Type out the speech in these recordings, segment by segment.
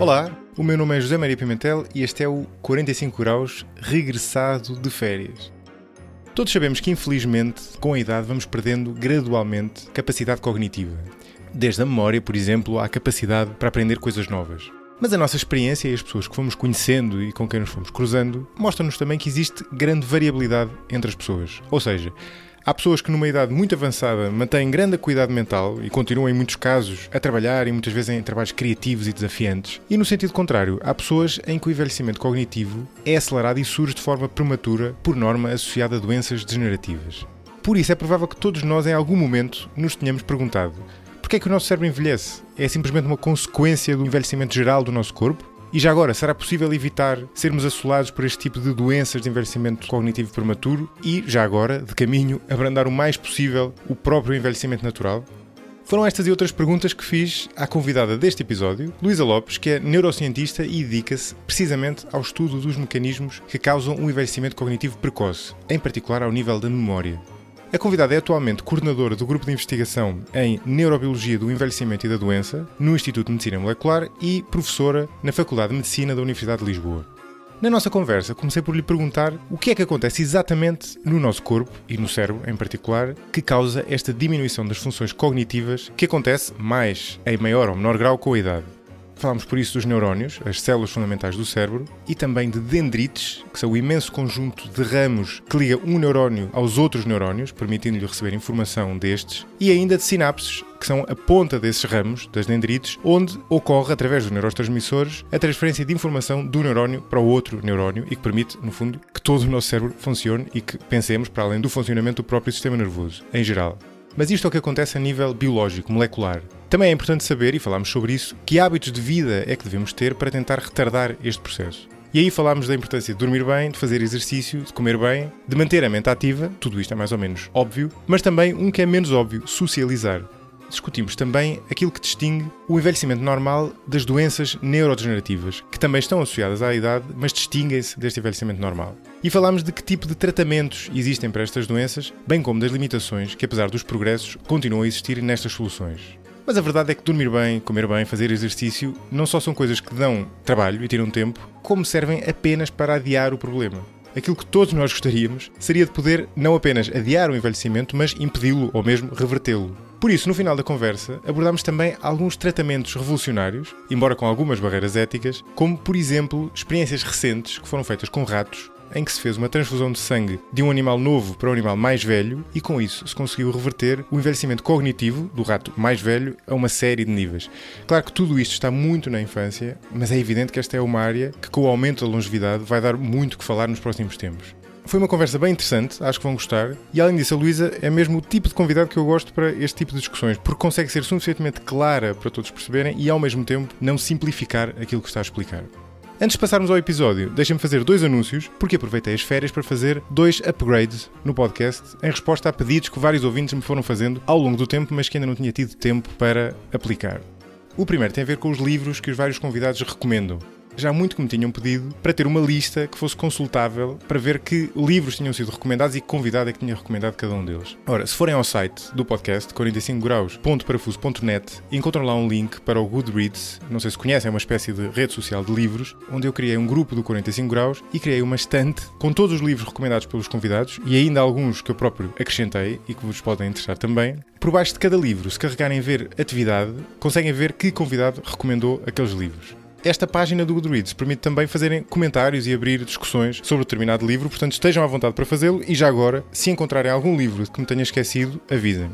Olá, o meu nome é José Maria Pimentel e este é o 45 graus regressado de férias. Todos sabemos que, infelizmente, com a idade vamos perdendo gradualmente capacidade cognitiva. Desde a memória, por exemplo, à capacidade para aprender coisas novas. Mas a nossa experiência e as pessoas que fomos conhecendo e com quem nos fomos cruzando mostram-nos também que existe grande variabilidade entre as pessoas. Ou seja, há pessoas que numa idade muito avançada mantêm grande acuidade mental e continuam em muitos casos a trabalhar e muitas vezes em trabalhos criativos e desafiantes. E no sentido contrário, há pessoas em que o envelhecimento cognitivo é acelerado e surge de forma prematura, por norma associada a doenças degenerativas. Por isso é provável que todos nós em algum momento nos tenhamos perguntado: porquê é que o nosso cérebro envelhece? É simplesmente uma consequência do envelhecimento geral do nosso corpo? E já agora, será possível evitar sermos assolados por este tipo de doenças de envelhecimento cognitivo prematuro e, já agora, de caminho, abrandar o mais possível o próprio envelhecimento natural? Foram estas e outras perguntas que fiz à convidada deste episódio, Luísa Lopes, que é neurocientista e dedica-se precisamente ao estudo dos mecanismos que causam o envelhecimento cognitivo precoce, em particular ao nível da memória. A convidada é atualmente coordenadora do Grupo de Investigação em Neurobiologia do Envelhecimento e da Doença, no Instituto de Medicina Molecular e professora na Faculdade de Medicina da Universidade de Lisboa. Na nossa conversa, comecei por lhe perguntar o que é que acontece exatamente no nosso corpo, e no cérebro em particular, que causa esta diminuição das funções cognitivas que acontece mais em maior ou menor grau com a idade. Falámos por isso dos neurónios, as células fundamentais do cérebro, e também de dendrites, que são o imenso conjunto de ramos que liga um neurónio aos outros neurónios, permitindo-lhe receber informação destes, e ainda de sinapses, que são a ponta desses ramos, das dendrites, onde ocorre, através dos neurotransmissores, a transferência de informação do neurónio para o outro neurónio e que permite, no fundo, que todo o nosso cérebro funcione e que pensemos para além do funcionamento do próprio sistema nervoso, em geral. Mas isto é o que acontece a nível biológico, molecular. Também é importante saber, e falámos sobre isso, que hábitos de vida é que devemos ter para tentar retardar este processo. E aí falámos da importância de dormir bem, de fazer exercício, de comer bem, de manter a mente ativa, tudo isto é mais ou menos óbvio, mas também um que é menos óbvio, socializar. Discutimos também aquilo que distingue o envelhecimento normal das doenças neurodegenerativas, que também estão associadas à idade, mas distinguem-se deste envelhecimento normal. E falámos de que tipo de tratamentos existem para estas doenças, bem como das limitações que, apesar dos progressos, continuam a existir nestas soluções. Mas a verdade é que dormir bem, comer bem, fazer exercício não só são coisas que dão trabalho e tiram tempo, como servem apenas para adiar o problema. Aquilo que todos nós gostaríamos seria de poder não apenas adiar o envelhecimento, mas impedi-lo ou mesmo revertê-lo. Por isso, no final da conversa, abordámos também alguns tratamentos revolucionários, embora com algumas barreiras éticas, como, por exemplo, experiências recentes que foram feitas com ratos, em que se fez uma transfusão de sangue de um animal novo para um animal mais velho e com isso se conseguiu reverter o envelhecimento cognitivo do rato mais velho a uma série de níveis. Claro que tudo isto está muito na infância, mas é evidente que esta é uma área que, com o aumento da longevidade, vai dar muito que falar nos próximos tempos. Foi uma conversa bem interessante, acho que vão gostar, e além disso a Luísa é mesmo o tipo de convidado que eu gosto para este tipo de discussões, porque consegue ser suficientemente clara para todos perceberem e ao mesmo tempo não simplificar aquilo que está a explicar. Antes de passarmos ao episódio, deixem-me fazer 2 anúncios, porque aproveitei as férias para fazer 2 upgrades no podcast, em resposta a pedidos que vários ouvintes me foram fazendo ao longo do tempo, mas que ainda não tinha tido tempo para aplicar. O primeiro tem a ver com os livros que os vários convidados recomendam. Já há muito que me tinham pedido para ter uma lista que fosse consultável para ver que livros tinham sido recomendados e que convidado é que tinha recomendado cada um deles. Ora, se forem ao site do podcast, 45graus.parafuso.net, encontram lá um link para o Goodreads. Não sei se conhecem, é uma espécie de rede social de livros, onde eu criei um grupo do 45 graus e criei uma estante com todos os livros recomendados pelos convidados e ainda alguns que eu próprio acrescentei e que vos podem interessar também. Por baixo de cada livro, se carregarem ver atividade, conseguem ver que convidado recomendou aqueles livros. Esta página do Goodreads permite também fazerem comentários e abrir discussões sobre determinado livro, portanto estejam à vontade para fazê-lo e já agora, se encontrarem algum livro que me tenha esquecido, avisem.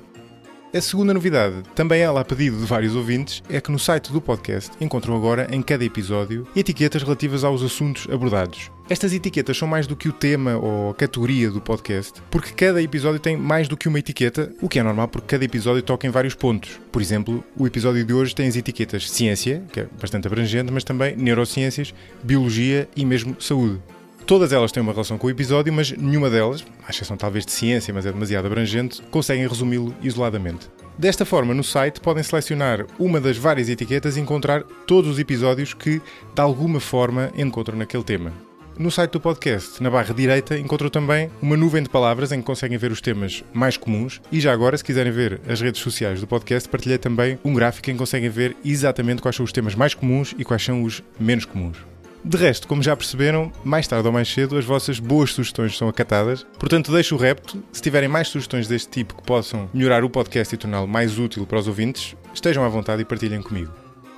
A segunda novidade, também ela a pedido de vários ouvintes, é que no site do podcast encontram agora, em cada episódio, etiquetas relativas aos assuntos abordados. Estas etiquetas são mais do que o tema ou a categoria do podcast, porque cada episódio tem mais do que uma etiqueta, o que é normal porque cada episódio toca em vários pontos. Por exemplo, o episódio de hoje tem as etiquetas ciência, que é bastante abrangente, mas também neurociências, biologia e mesmo saúde. Todas elas têm uma relação com o episódio, mas nenhuma delas, à exceção talvez de ciência, mas é demasiado abrangente, conseguem resumi-lo isoladamente. Desta forma, no site podem selecionar uma das várias etiquetas e encontrar todos os episódios que, de alguma forma, encontram naquele tema. No site do podcast, na barra direita, encontram também uma nuvem de palavras em que conseguem ver os temas mais comuns e já agora, se quiserem ver as redes sociais do podcast, partilhei também um gráfico em que conseguem ver exatamente quais são os temas mais comuns e quais são os menos comuns. De resto, como já perceberam, mais tarde ou mais cedo as vossas boas sugestões são acatadas, portanto deixo o repto, se tiverem mais sugestões deste tipo que possam melhorar o podcast e torná-lo mais útil para os ouvintes, estejam à vontade e partilhem comigo.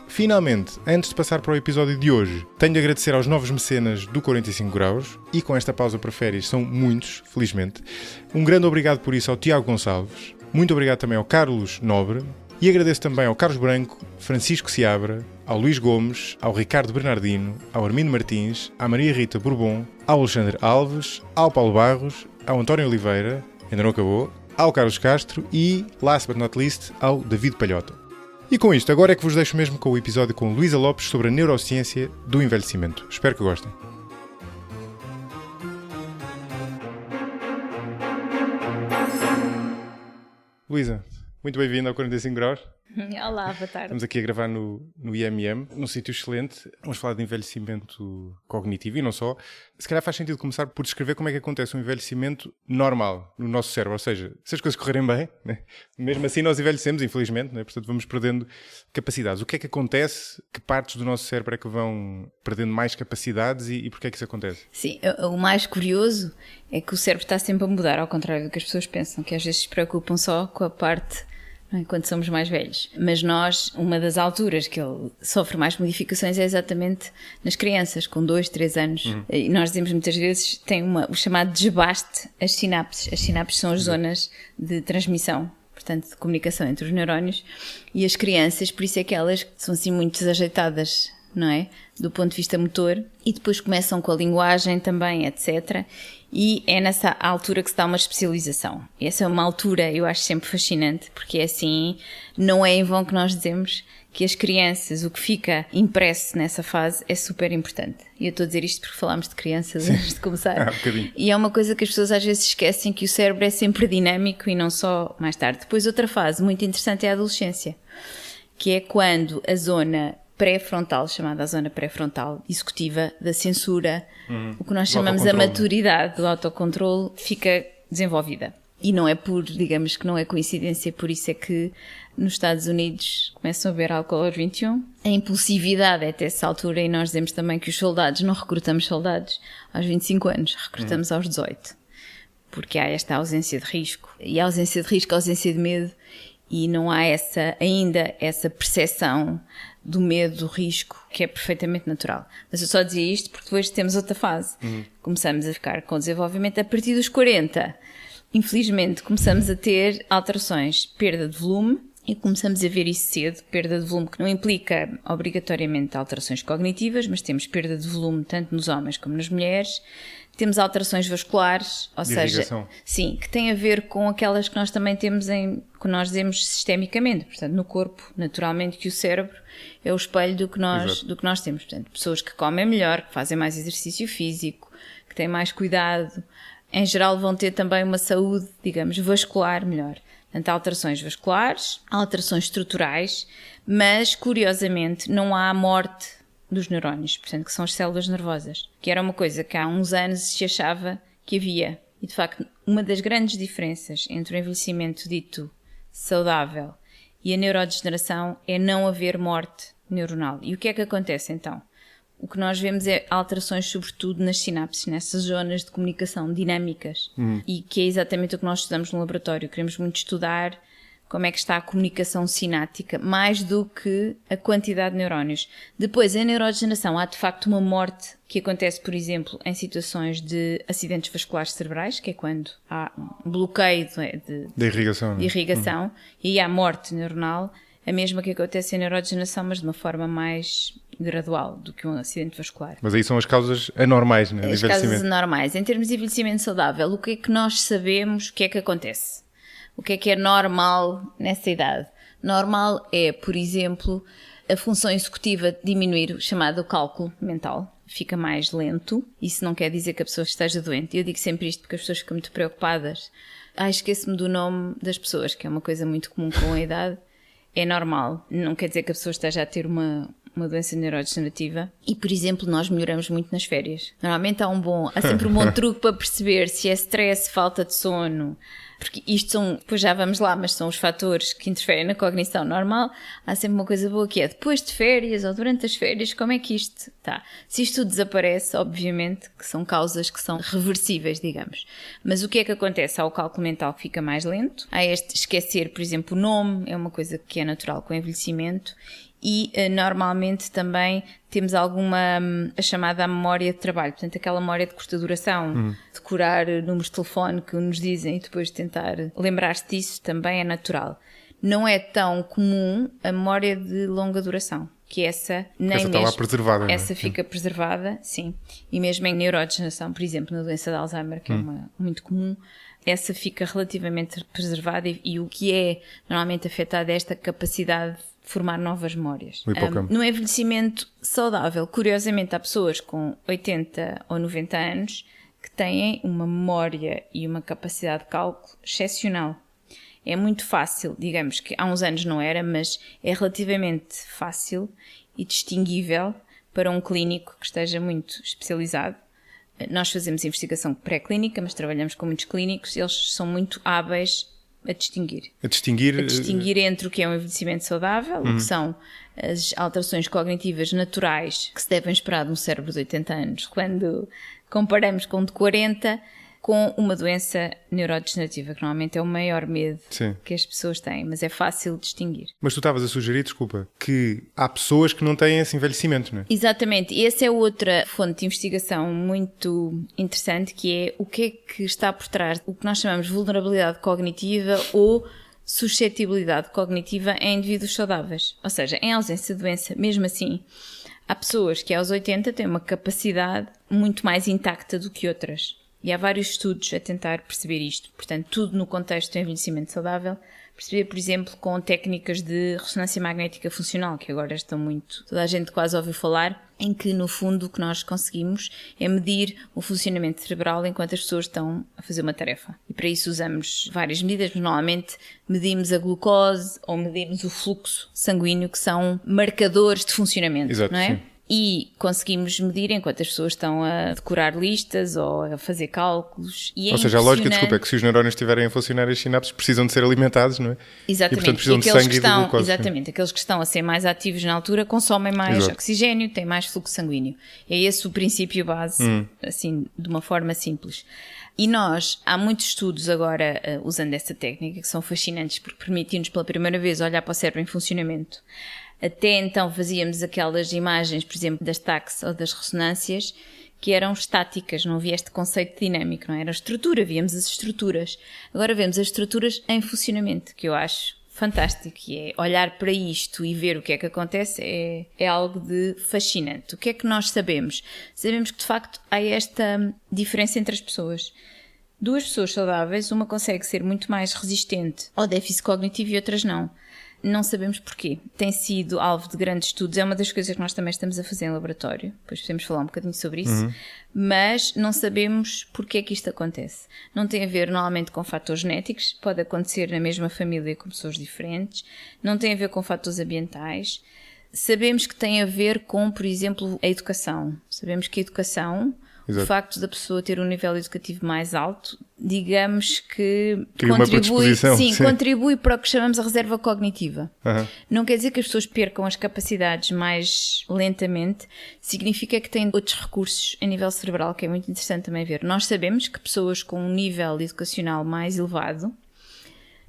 Finalmente, antes de passar para o episódio de hoje, tenho de agradecer aos novos mecenas do 45 Graus, e com esta pausa para férias são muitos, felizmente. Um grande obrigado por isso ao Tiago Gonçalves, muito obrigado também ao Carlos Nobre, e agradeço também ao Carlos Branco, Francisco Seabra, ao Luís Gomes, ao Ricardo Bernardino, ao Armindo Martins, à Maria Rita Bourbon, ao Alexandre Alves, ao Paulo Barros, ao António Oliveira, ainda não acabou, ao Carlos Castro e, last but not least, ao David Palhota. E com isto, agora é que vos deixo mesmo com o episódio com Luísa Lopes sobre a neurociência do envelhecimento. Espero que gostem. Luísa, muito bem-vinda ao 45 Graus. Olá, boa tarde. Estamos aqui a gravar no IMM, num sítio excelente. Vamos falar de envelhecimento cognitivo e não só. Se calhar faz sentido começar por descrever como é que acontece um envelhecimento normal no nosso cérebro. Ou seja, se as coisas correrem bem, né? Mesmo assim nós envelhecemos, infelizmente, né? Portanto vamos perdendo capacidades. O que é que acontece? Que partes do nosso cérebro é que vão perdendo mais capacidades e porquê é que isso acontece? Sim, o mais curioso é que o cérebro está sempre a mudar, ao contrário do que as pessoas pensam, que às vezes se preocupam só com a parte... quando somos mais velhos. Mas nós, uma das alturas que ele sofre mais modificações é exatamente nas crianças, com 2, 3 anos. E nós dizemos muitas vezes, tem o chamado desbaste, as sinapses. As sinapses são as zonas de transmissão, portanto, de comunicação entre os neurónios. E as crianças, por isso é que elas são assim muito desajeitadas, não é? Do ponto de vista motor. E depois começam com a linguagem também, etc. E é nessa altura que se dá uma especialização. E essa é uma altura, eu acho sempre fascinante, porque é assim, não é em vão que nós dizemos que as crianças, o que fica impresso nessa fase é super importante. E eu estou a dizer isto porque falámos de crianças antes de começar. Um bocadinho. E é uma coisa que as pessoas às vezes esquecem, que o cérebro é sempre dinâmico e não só mais tarde. Depois outra fase muito interessante é a adolescência, que é quando a zona pré-frontal, chamada a zona pré-frontal executiva da censura, o que nós chamamos a maturidade do autocontrole, fica desenvolvida. E não é digamos que não é coincidência, por isso é que nos Estados Unidos começam a beber álcool aos 21. A impulsividade é até essa altura, e nós dizemos também que os soldados, não recrutamos soldados aos 25 anos, recrutamos aos 18. Porque há esta ausência de risco. E a ausência de risco, a ausência de medo, e não há ainda essa percepção do medo, do risco, que é perfeitamente natural. Mas eu só dizia isto porque depois temos outra fase. Começamos a ficar com desenvolvimento a partir dos 40. Infelizmente, começamos a ter alterações, perda de volume, e começamos a ver isso cedo, perda de volume que não implica obrigatoriamente alterações cognitivas, mas temos perda de volume tanto nos homens como nas mulheres. Temos alterações vasculares, ou seja, sim, que têm a ver com aquelas que nós também temos que nós dizemos sistemicamente, portanto, no corpo, naturalmente, que o cérebro é o espelho do que nós temos. Portanto, pessoas que comem melhor, que fazem mais exercício físico, que têm mais cuidado, em geral vão ter também uma saúde, digamos, vascular melhor. Portanto, há alterações vasculares, há alterações estruturais, mas, curiosamente, não há morte dos neurónios, portanto, que são as células nervosas, que era uma coisa que há uns anos se achava que havia. E, de facto, uma das grandes diferenças entre o envelhecimento dito saudável e a neurodegeneração é não haver morte neuronal. E o que é que acontece, então? O que nós vemos é alterações, sobretudo, nas sinapses, nessas zonas de comunicação dinâmicas, e que é exatamente o que nós estudamos no laboratório. Queremos muito estudar como é que está a comunicação sináptica, mais do que a quantidade de neurónios. Depois, a neurodegeneração, há de facto uma morte que acontece, por exemplo, em situações de acidentes vasculares cerebrais, que é quando há um bloqueio de irrigação, e aí há morte neuronal, a mesma que acontece em neurodegeneração, mas de uma forma mais gradual do que um acidente vascular. Mas aí são as causas anormais, né? As causas anormais. Em termos de envelhecimento saudável, o que é que nós sabemos, o que é que acontece? O que é normal nessa idade? Normal é, por exemplo, a função executiva diminuir, chamado cálculo mental. Fica mais lento. Isso não quer dizer que a pessoa esteja doente. Eu digo sempre isto porque as pessoas ficam muito preocupadas. Esqueço-me do nome das pessoas, que é uma coisa muito comum com a idade. É normal. Não quer dizer que a pessoa esteja a ter uma uma doença neurodegenerativa e, por exemplo, nós melhoramos muito nas férias. Normalmente há sempre um bom truque para perceber se é stress, falta de sono, porque isto são, depois já vamos lá, mas são os fatores que interferem na cognição normal. Há sempre uma coisa boa que é depois de férias ou durante as férias, como é que isto está? Se isto tudo desaparece, obviamente que são causas que são reversíveis, digamos. Mas o que é que acontece? Há o cálculo mental que fica mais lento, há este esquecer, por exemplo, o nome, é uma coisa que é natural com o envelhecimento. E normalmente também temos alguma, a chamada memória de trabalho, portanto aquela memória de curta duração, decorar números de telefone que nos dizem e depois tentar lembrar-se disso também é natural. Não é tão comum a memória de longa duração, que essa nem essa mesmo, está lá preservada. essa fica preservada, sim. E mesmo em neurodegeneração, por exemplo, na doença de Alzheimer, que é uma muito comum, essa fica relativamente preservada e o que é normalmente afetado é esta capacidade de formar novas memórias. No envelhecimento saudável, curiosamente, há pessoas com 80 ou 90 anos que têm uma memória e uma capacidade de cálculo excepcional. É muito fácil, digamos que há uns anos não era, mas é relativamente fácil e distinguível para um clínico que esteja muito especializado. Nós fazemos investigação pré-clínica, mas trabalhamos com muitos clínicos, eles são muito hábeis a distinguir entre o que é um envelhecimento saudável, o que são as alterações cognitivas naturais que se devem esperar de um cérebro de 80 anos, quando comparamos com o de 40, com uma doença neurodegenerativa, que normalmente é o maior medo que as pessoas têm, mas é fácil distinguir. Mas tu estavas a sugerir, desculpa, que há pessoas que não têm esse envelhecimento, não é? Exatamente, e essa é outra fonte de investigação muito interessante, que é o que é que está por trás, o que nós chamamos de vulnerabilidade cognitiva ou suscetibilidade cognitiva em indivíduos saudáveis. Ou seja, em ausência de doença, mesmo assim, há pessoas que aos 80 têm uma capacidade muito mais intacta do que outras. E há vários estudos a tentar perceber isto. Portanto, tudo no contexto do envelhecimento saudável. Perceber, por exemplo, com técnicas de ressonância magnética funcional, que agora estão muito... Toda a gente quase ouviu falar, em que, no fundo, o que nós conseguimos é medir o funcionamento cerebral enquanto as pessoas estão a fazer uma tarefa. E para isso usamos várias medidas, mas normalmente medimos a glucose ou medimos o fluxo sanguíneo, que são marcadores de funcionamento, exato, não é? Sim. E conseguimos medir enquanto as pessoas estão a decorar listas ou a fazer cálculos. E ou seja, a lógica, desculpa, é que se os neurónios estiverem a funcionar, as sinapses precisam de ser alimentados, não é? Exatamente. E portanto precisam de sangue e de glucose. Exatamente. Aqueles que estão a ser mais ativos na altura consomem mais oxigênio, têm mais fluxo sanguíneo. É esse o princípio base, assim, de uma forma simples. E nós, há muitos estudos agora usando essa técnica que são fascinantes porque permitem-nos pela primeira vez olhar para o cérebro em funcionamento. Até então fazíamos aquelas imagens, por exemplo, das TACs ou das ressonâncias, que eram estáticas, não havia este conceito dinâmico, não era estrutura, víamos as estruturas. Agora vemos as estruturas em funcionamento, que eu acho fantástico, e é olhar para isto e ver o que é que acontece é algo de fascinante. O que é que nós sabemos? Sabemos que de facto há esta diferença entre as pessoas. Duas pessoas saudáveis, uma consegue ser muito mais resistente ao déficit cognitivo e outras não. Não sabemos porquê. Tem sido alvo de grandes estudos. É uma das coisas que nós também estamos a fazer em laboratório. Depois podemos falar um bocadinho sobre isso. Mas não sabemos porquê é que isto acontece. Não tem a ver normalmente com fatores genéticos. Pode acontecer na mesma família com pessoas diferentes. Não tem a ver com fatores ambientais. Sabemos que tem a ver com, por exemplo, a educação. Sabemos que a educação... Exato. O facto da pessoa ter um nível educativo mais alto, digamos que contribui para o que chamamos a reserva cognitiva. Não quer dizer que as pessoas percam as capacidades mais lentamente, significa que têm outros recursos a nível cerebral, que é muito interessante também ver. Nós sabemos que pessoas com um nível educacional mais elevado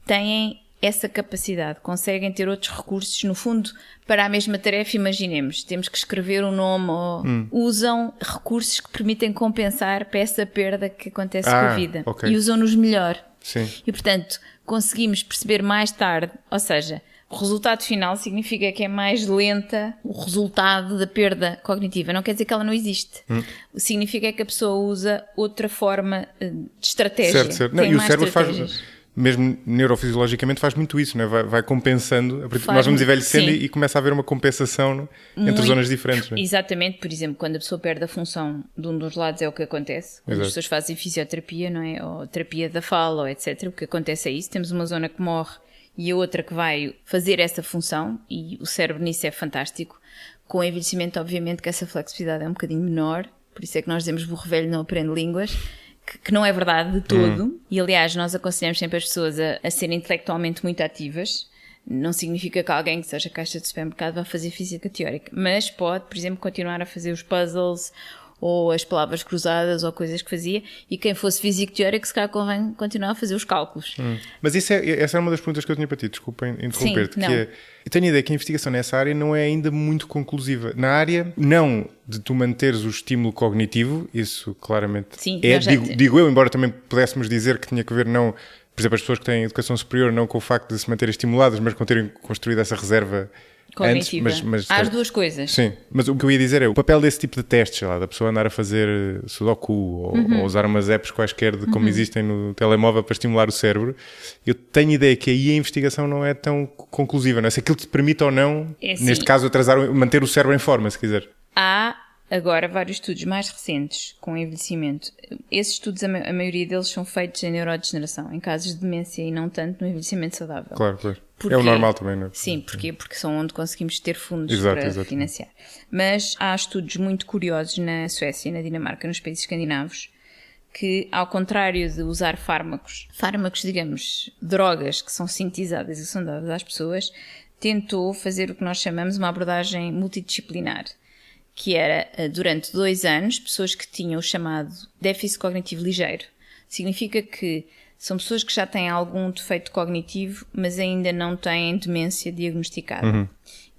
têm essa capacidade, conseguem ter outros recursos, no fundo, para a mesma tarefa. Imaginemos, temos que escrever um nome ou usam recursos que permitem compensar para essa perda que acontece com a vida. E usam-nos melhor. Sim. E, portanto, conseguimos perceber mais tarde, ou seja, o resultado final significa que é mais lenta o resultado da perda cognitiva. Não quer dizer que ela não existe. Significa que a pessoa usa outra forma de estratégia. Certo. Não, e o cérebro faz... Mesmo neurofisiologicamente faz muito isso, não é? Vai compensando, nós vamos envelhecendo e começa a haver uma compensação entre zonas diferentes. Não é? Exatamente, por exemplo, quando a pessoa perde a função de um dos lados é o que acontece, quando as pessoas fazem fisioterapia, não é? Ou terapia da fala, ou etc, o que acontece é isso, temos uma zona que morre e a outra que vai fazer essa função, e o cérebro nisso é fantástico. Com o envelhecimento, obviamente, que essa flexibilidade é um bocadinho menor, por isso é que nós dizemos burro velho não aprende línguas, que não é verdade de todo, e aliás nós aconselhamos sempre as pessoas a serem intelectualmente muito ativas. Não significa que alguém que seja caixa de supermercado vá fazer física teórica, mas pode, por exemplo, continuar a fazer os puzzles ou as palavras cruzadas ou coisas que fazia, e quem fosse físico teórico se calhar convém continuar a fazer os cálculos. Mas essa é uma das perguntas que eu tinha para ti, desculpa interromper-te, que é, eu tenho a ideia que a investigação nessa área não é ainda muito conclusiva. Na área, não de tu manteres o estímulo cognitivo, isso claramente Sim, digo eu, embora também pudéssemos dizer que tinha que ver não, por exemplo, as pessoas que têm educação superior, não com o facto de se manterem estimuladas, mas com terem construído essa reserva cognitiva. Mas há as duas coisas. Sim, mas o que eu ia dizer é o papel desse tipo de testes, sei lá, da pessoa andar a fazer sudoku ou usar umas apps quaisquer de como existem no telemóvel para estimular o cérebro. Eu tenho ideia que aí a investigação não é tão conclusiva, não é? Se aquilo te permite ou não, neste caso, manter o cérebro em forma, se quiser. Há agora vários estudos mais recentes com envelhecimento. Esses estudos, a maioria deles são feitos em neurodegeneração, em casos de demência e não tanto no envelhecimento saudável. Claro. É o normal também, não é? Sim, porque são onde conseguimos ter fundos para financiar. Mas há estudos muito curiosos na Suécia, na Dinamarca, nos países escandinavos, que ao contrário de usar fármacos, digamos, drogas que são sintetizadas e são dadas às pessoas, tentou fazer o que nós chamamos uma abordagem multidisciplinar, que era, durante 2 anos, pessoas que tinham o chamado déficit cognitivo ligeiro. Significa que são pessoas que já têm algum defeito cognitivo, mas ainda não têm demência diagnosticada.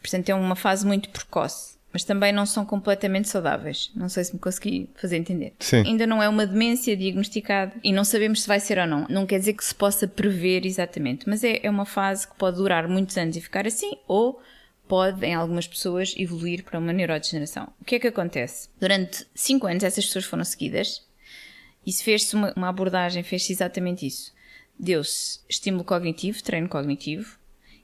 Portanto, é uma fase muito precoce, mas também não são completamente saudáveis. Não sei se me consegui fazer entender. Sim. Ainda não é uma demência diagnosticada e não sabemos se vai ser ou não. Não quer dizer que se possa prever exatamente, mas é uma fase que pode durar muitos anos e ficar assim, ou pode, em algumas pessoas, evoluir para uma neurodegeneração. O que é que acontece? Durante 5 anos essas pessoas foram seguidas e se fez-se uma abordagem, fez-se exatamente isso. Deu-se estímulo cognitivo, treino cognitivo,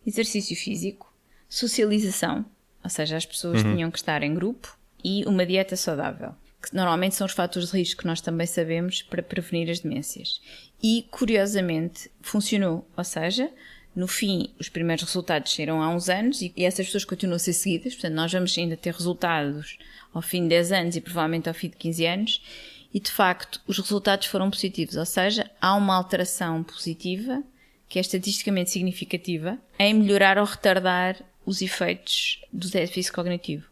exercício físico, socialização, ou seja, as pessoas tinham que estar em grupo, e uma dieta saudável, que normalmente são os fatores de risco que nós também sabemos para prevenir as demências. E, curiosamente, funcionou, ou seja, no fim, os primeiros resultados saíram há uns anos e essas pessoas continuam a ser seguidas, portanto nós vamos ainda ter resultados ao fim de 10 anos e provavelmente ao fim de 15 anos e de facto os resultados foram positivos, ou seja, há uma alteração positiva que é estatisticamente significativa em melhorar ou retardar os efeitos do déficit cognitivo.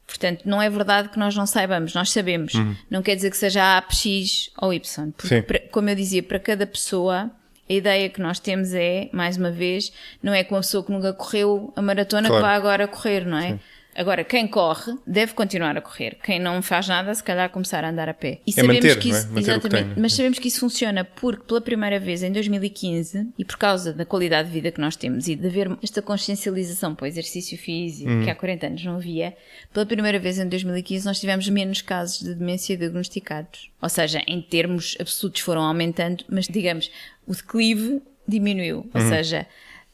Portanto, não é verdade que nós não saibamos, nós sabemos. Não quer dizer que seja A, X ou Y, porque como eu dizia, para cada pessoa a ideia que nós temos é, mais uma vez, não é com a pessoa que nunca correu a maratona que vai agora correr, não é? Sim. Agora, quem corre deve continuar a correr. Quem não faz nada, se calhar começar a andar a pé. E sabemos manter, que isso, não é? exatamente, mas sabemos que isso funciona porque pela primeira vez em 2015, e por causa da qualidade de vida que nós temos e de haver esta consciencialização para o exercício físico, que há 40 anos não havia, pela primeira vez em 2015 nós tivemos menos casos de demência diagnosticados. Ou seja, em termos absolutos foram aumentando, mas digamos, o declive diminuiu. Ou seja,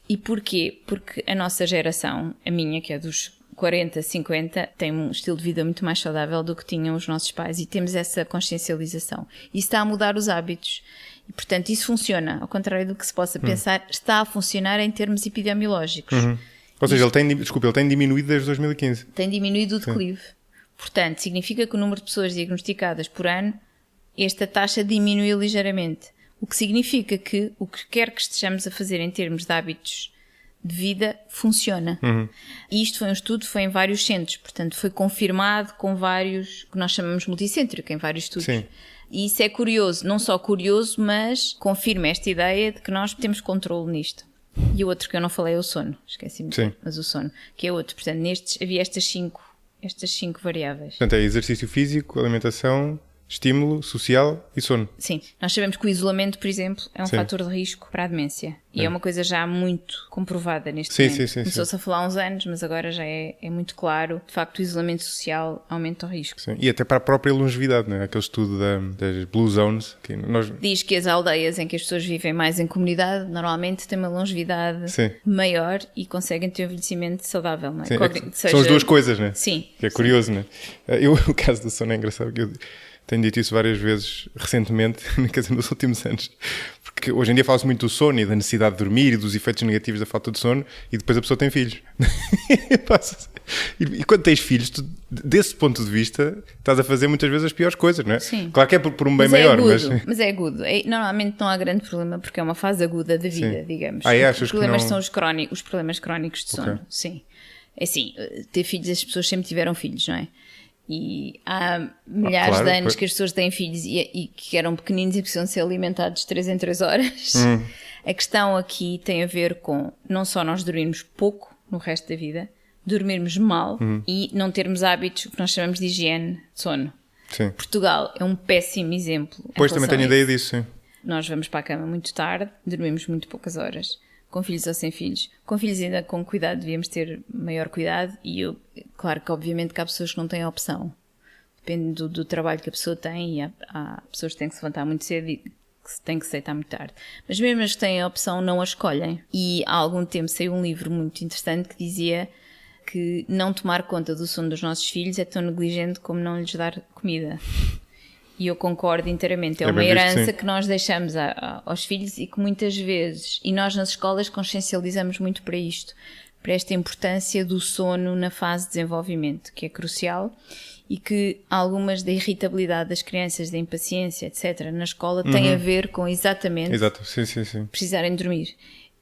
e porquê? Porque a nossa geração, a minha, que é dos 40, 50, tem um estilo de vida muito mais saudável do que tinham os nossos pais e temos essa consciencialização. Isso está a mudar os hábitos e, portanto, isso funciona. Ao contrário do que se possa pensar, está a funcionar em termos epidemiológicos. Ou seja, ele tem diminuído desde 2015. Tem diminuído o declive. Portanto, significa que o número de pessoas diagnosticadas por ano, esta taxa diminuiu ligeiramente. O que significa que o que quer que estejamos a fazer em termos de hábitos de vida funciona. E isto foi um estudo, foi em vários centros, portanto foi confirmado com vários, que nós chamamos multicêntrico, em vários estudos. Sim. E isso é curioso, não só curioso, mas confirma esta ideia de que nós temos controle nisto. E o outro que eu não falei é o sono, esqueci-me, mas o sono, que é outro. Portanto, nestes havia estas cinco variáveis. Portanto, é exercício físico, alimentação, estímulo, social e sono. Sim, nós sabemos que o isolamento, por exemplo, é um fator de risco para a demência. E é uma coisa já muito comprovada neste momento. Começou-se a falar há uns anos, mas agora já é muito claro. De facto, o isolamento social aumenta o risco. Sim. E até para a própria longevidade, não é? Aquele estudo das Blue Zones. Que diz que as aldeias em que as pessoas vivem mais em comunidade, normalmente têm uma longevidade maior e conseguem ter um envelhecimento saudável, não é? São as duas coisas, não é? Sim. Que é curioso, não é? O caso do sono é engraçado, que eu Tenho dito isso várias vezes recentemente, quer dizer, nos últimos anos. Porque hoje em dia fala-se muito do sono e da necessidade de dormir e dos efeitos negativos da falta de sono, e depois a pessoa tem filhos. E quando tens filhos, tu, desse ponto de vista, estás a fazer muitas vezes as piores coisas, não é? Sim. Claro que é por um bem Mas maior, mas é agudo. Normalmente não há grande problema porque é uma fase aguda da vida, digamos. Achas os problemas que não... são os problemas crónicos de sono. Sim. É assim, ter filhos, as pessoas sempre tiveram filhos, não é? E há milhares de anos que as pessoas têm filhos e que eram pequeninos e precisam ser alimentados de 3 em 3 horas. A questão aqui tem a ver com não só nós dormirmos pouco no resto da vida, dormirmos mal e não termos hábitos que nós chamamos de higiene de sono. Sim. Portugal é um péssimo exemplo. Pois, também tenho ideia disso, sim. Nós vamos para a cama muito tarde, dormimos muito poucas horas, com filhos ou sem filhos. Com filhos ainda com cuidado, devíamos ter maior cuidado e claro que obviamente que há pessoas que não têm opção. Depende do trabalho que a pessoa tem e há pessoas que têm que se levantar muito cedo e que têm que se deitar muito tarde. Mas mesmo as que têm a opção não a escolhem. E há algum tempo saiu um livro muito interessante que dizia que não tomar conta do sono dos nossos filhos é tão negligente como não lhes dar comida. E eu concordo inteiramente. É uma herança que nós deixamos aos filhos e que muitas vezes, e nós nas escolas consciencializamos muito para isto, para esta importância do sono na fase de desenvolvimento, que é crucial, e que algumas da irritabilidade das crianças, da impaciência, etc., na escola, têm a ver com exatamente precisarem dormir.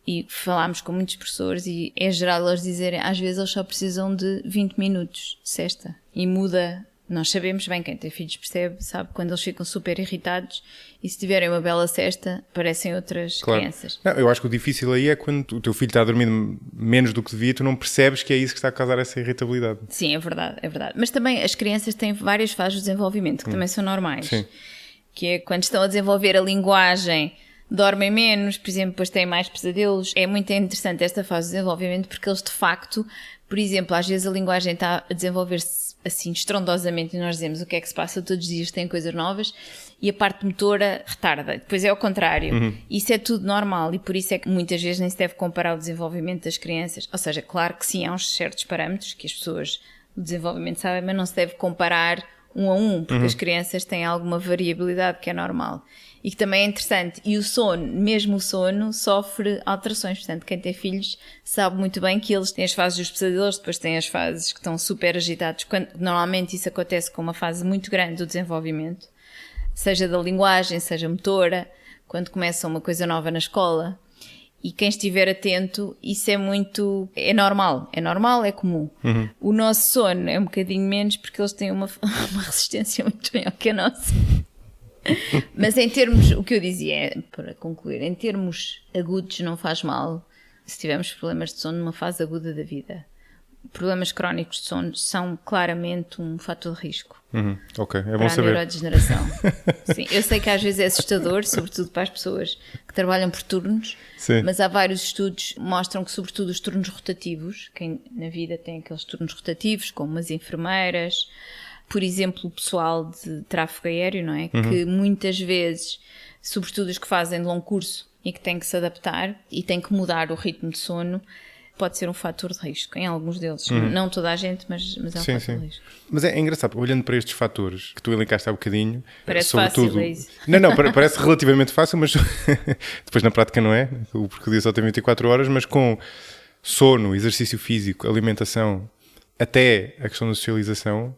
E falámos com muitos professores e é geral eles dizerem, às vezes eles só precisam de 20 minutos de sesta e muda. Nós sabemos bem, quem tem filhos percebe, sabe, quando eles ficam super irritados e se tiverem uma bela sesta, parecem outras crianças. Não, eu acho que o difícil aí é quando o teu filho está a dormir menos do que devia, tu não percebes que é isso que está a causar essa irritabilidade. Sim, é verdade, é verdade. Mas também as crianças têm várias fases de desenvolvimento que também são normais. Sim. Que é quando estão a desenvolver a linguagem, dormem menos, por exemplo, depois têm mais pesadelos. É muito interessante esta fase de desenvolvimento porque eles de facto, por exemplo, às vezes a linguagem está a desenvolver-se assim estrondosamente e nós dizemos o que é que se passa todos os dias, tem coisas novas e a parte motora retarda, depois é ao contrário. Isso é tudo normal e por isso é que muitas vezes nem se deve comparar o desenvolvimento das crianças, ou seja, claro que sim, há uns certos parâmetros que as pessoas do desenvolvimento sabem, mas não se deve comparar um a um, porque as crianças têm alguma variabilidade que é normal e que também é interessante. E o sono, mesmo o sono, sofre alterações. Portanto, quem tem filhos sabe muito bem que eles têm as fases dos pesadelos, depois têm as fases que estão super agitados. Normalmente isso acontece com uma fase muito grande do desenvolvimento, seja da linguagem, seja motora, quando começa uma coisa nova na escola. E quem estiver atento, isso é normal, é comum. O nosso sono é um bocadinho menos porque eles têm uma resistência muito maior que a nossa. Mas em termos, o que eu dizia, para concluir, em termos agudos não faz mal se tivermos problemas de sono numa fase aguda da vida. Problemas crónicos de sono são claramente um fator de risco. Ok, é bom para saber. A neurodegeneração. Sim, eu sei que às vezes é assustador, sobretudo para as pessoas que trabalham por turnos, mas há vários estudos que mostram que sobretudo os turnos rotativos, quem na vida tem aqueles turnos rotativos, como as enfermeiras, por exemplo, o pessoal de tráfego aéreo, não é? Que muitas vezes, sobretudo os que fazem de longo curso e que têm que se adaptar e têm que mudar o ritmo de sono, pode ser um fator de risco, em alguns deles. Não toda a gente, mas é um fator de risco. Mas é engraçado, olhando para estes fatores que tu elencaste há bocadinho... Parece sobretudo, fácil, é isso? Não, parece relativamente fácil, mas depois na prática não é, porque o dia só tem 24 horas, mas com sono, exercício físico, alimentação, até a questão da socialização...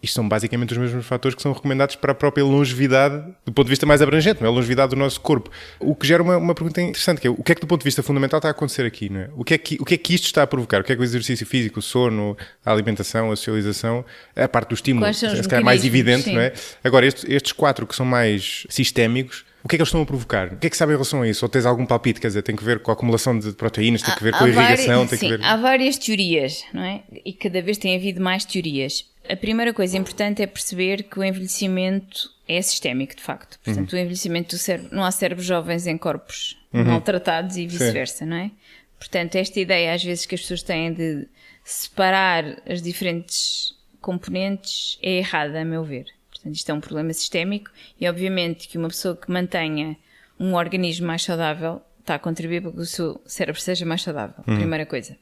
Isto são basicamente os mesmos fatores que são recomendados para a própria longevidade, do ponto de vista mais abrangente, não é? A longevidade do nosso corpo. O que gera uma pergunta interessante, que é o que é que do ponto de vista fundamental está a acontecer aqui, não é? O que é que isto está a provocar? O que é que o exercício físico, o sono, a alimentação, a socialização, a parte do estímulo, se calhar mais evidente, não é? Agora, estes 4 que são mais sistémicos, o que é que eles estão a provocar? O que é que sabe em relação a isso? Ou tens algum palpite? Quer dizer, tem que ver com a acumulação de proteínas, tem que ver com a irrigação, tem que ver... Há várias teorias, não é? E cada vez tem havido mais teorias. A primeira coisa importante é perceber que o envelhecimento é sistémico, de facto. Portanto, o envelhecimento do cérebro... Não há cérebros jovens em corpos maltratados e vice-versa, não é? Portanto, esta ideia às vezes que as pessoas têm de separar as diferentes componentes é errada, a meu ver. Portanto, isto é um problema sistémico e, obviamente, que uma pessoa que mantenha um organismo mais saudável está a contribuir para que o seu cérebro seja mais saudável. Primeira coisa.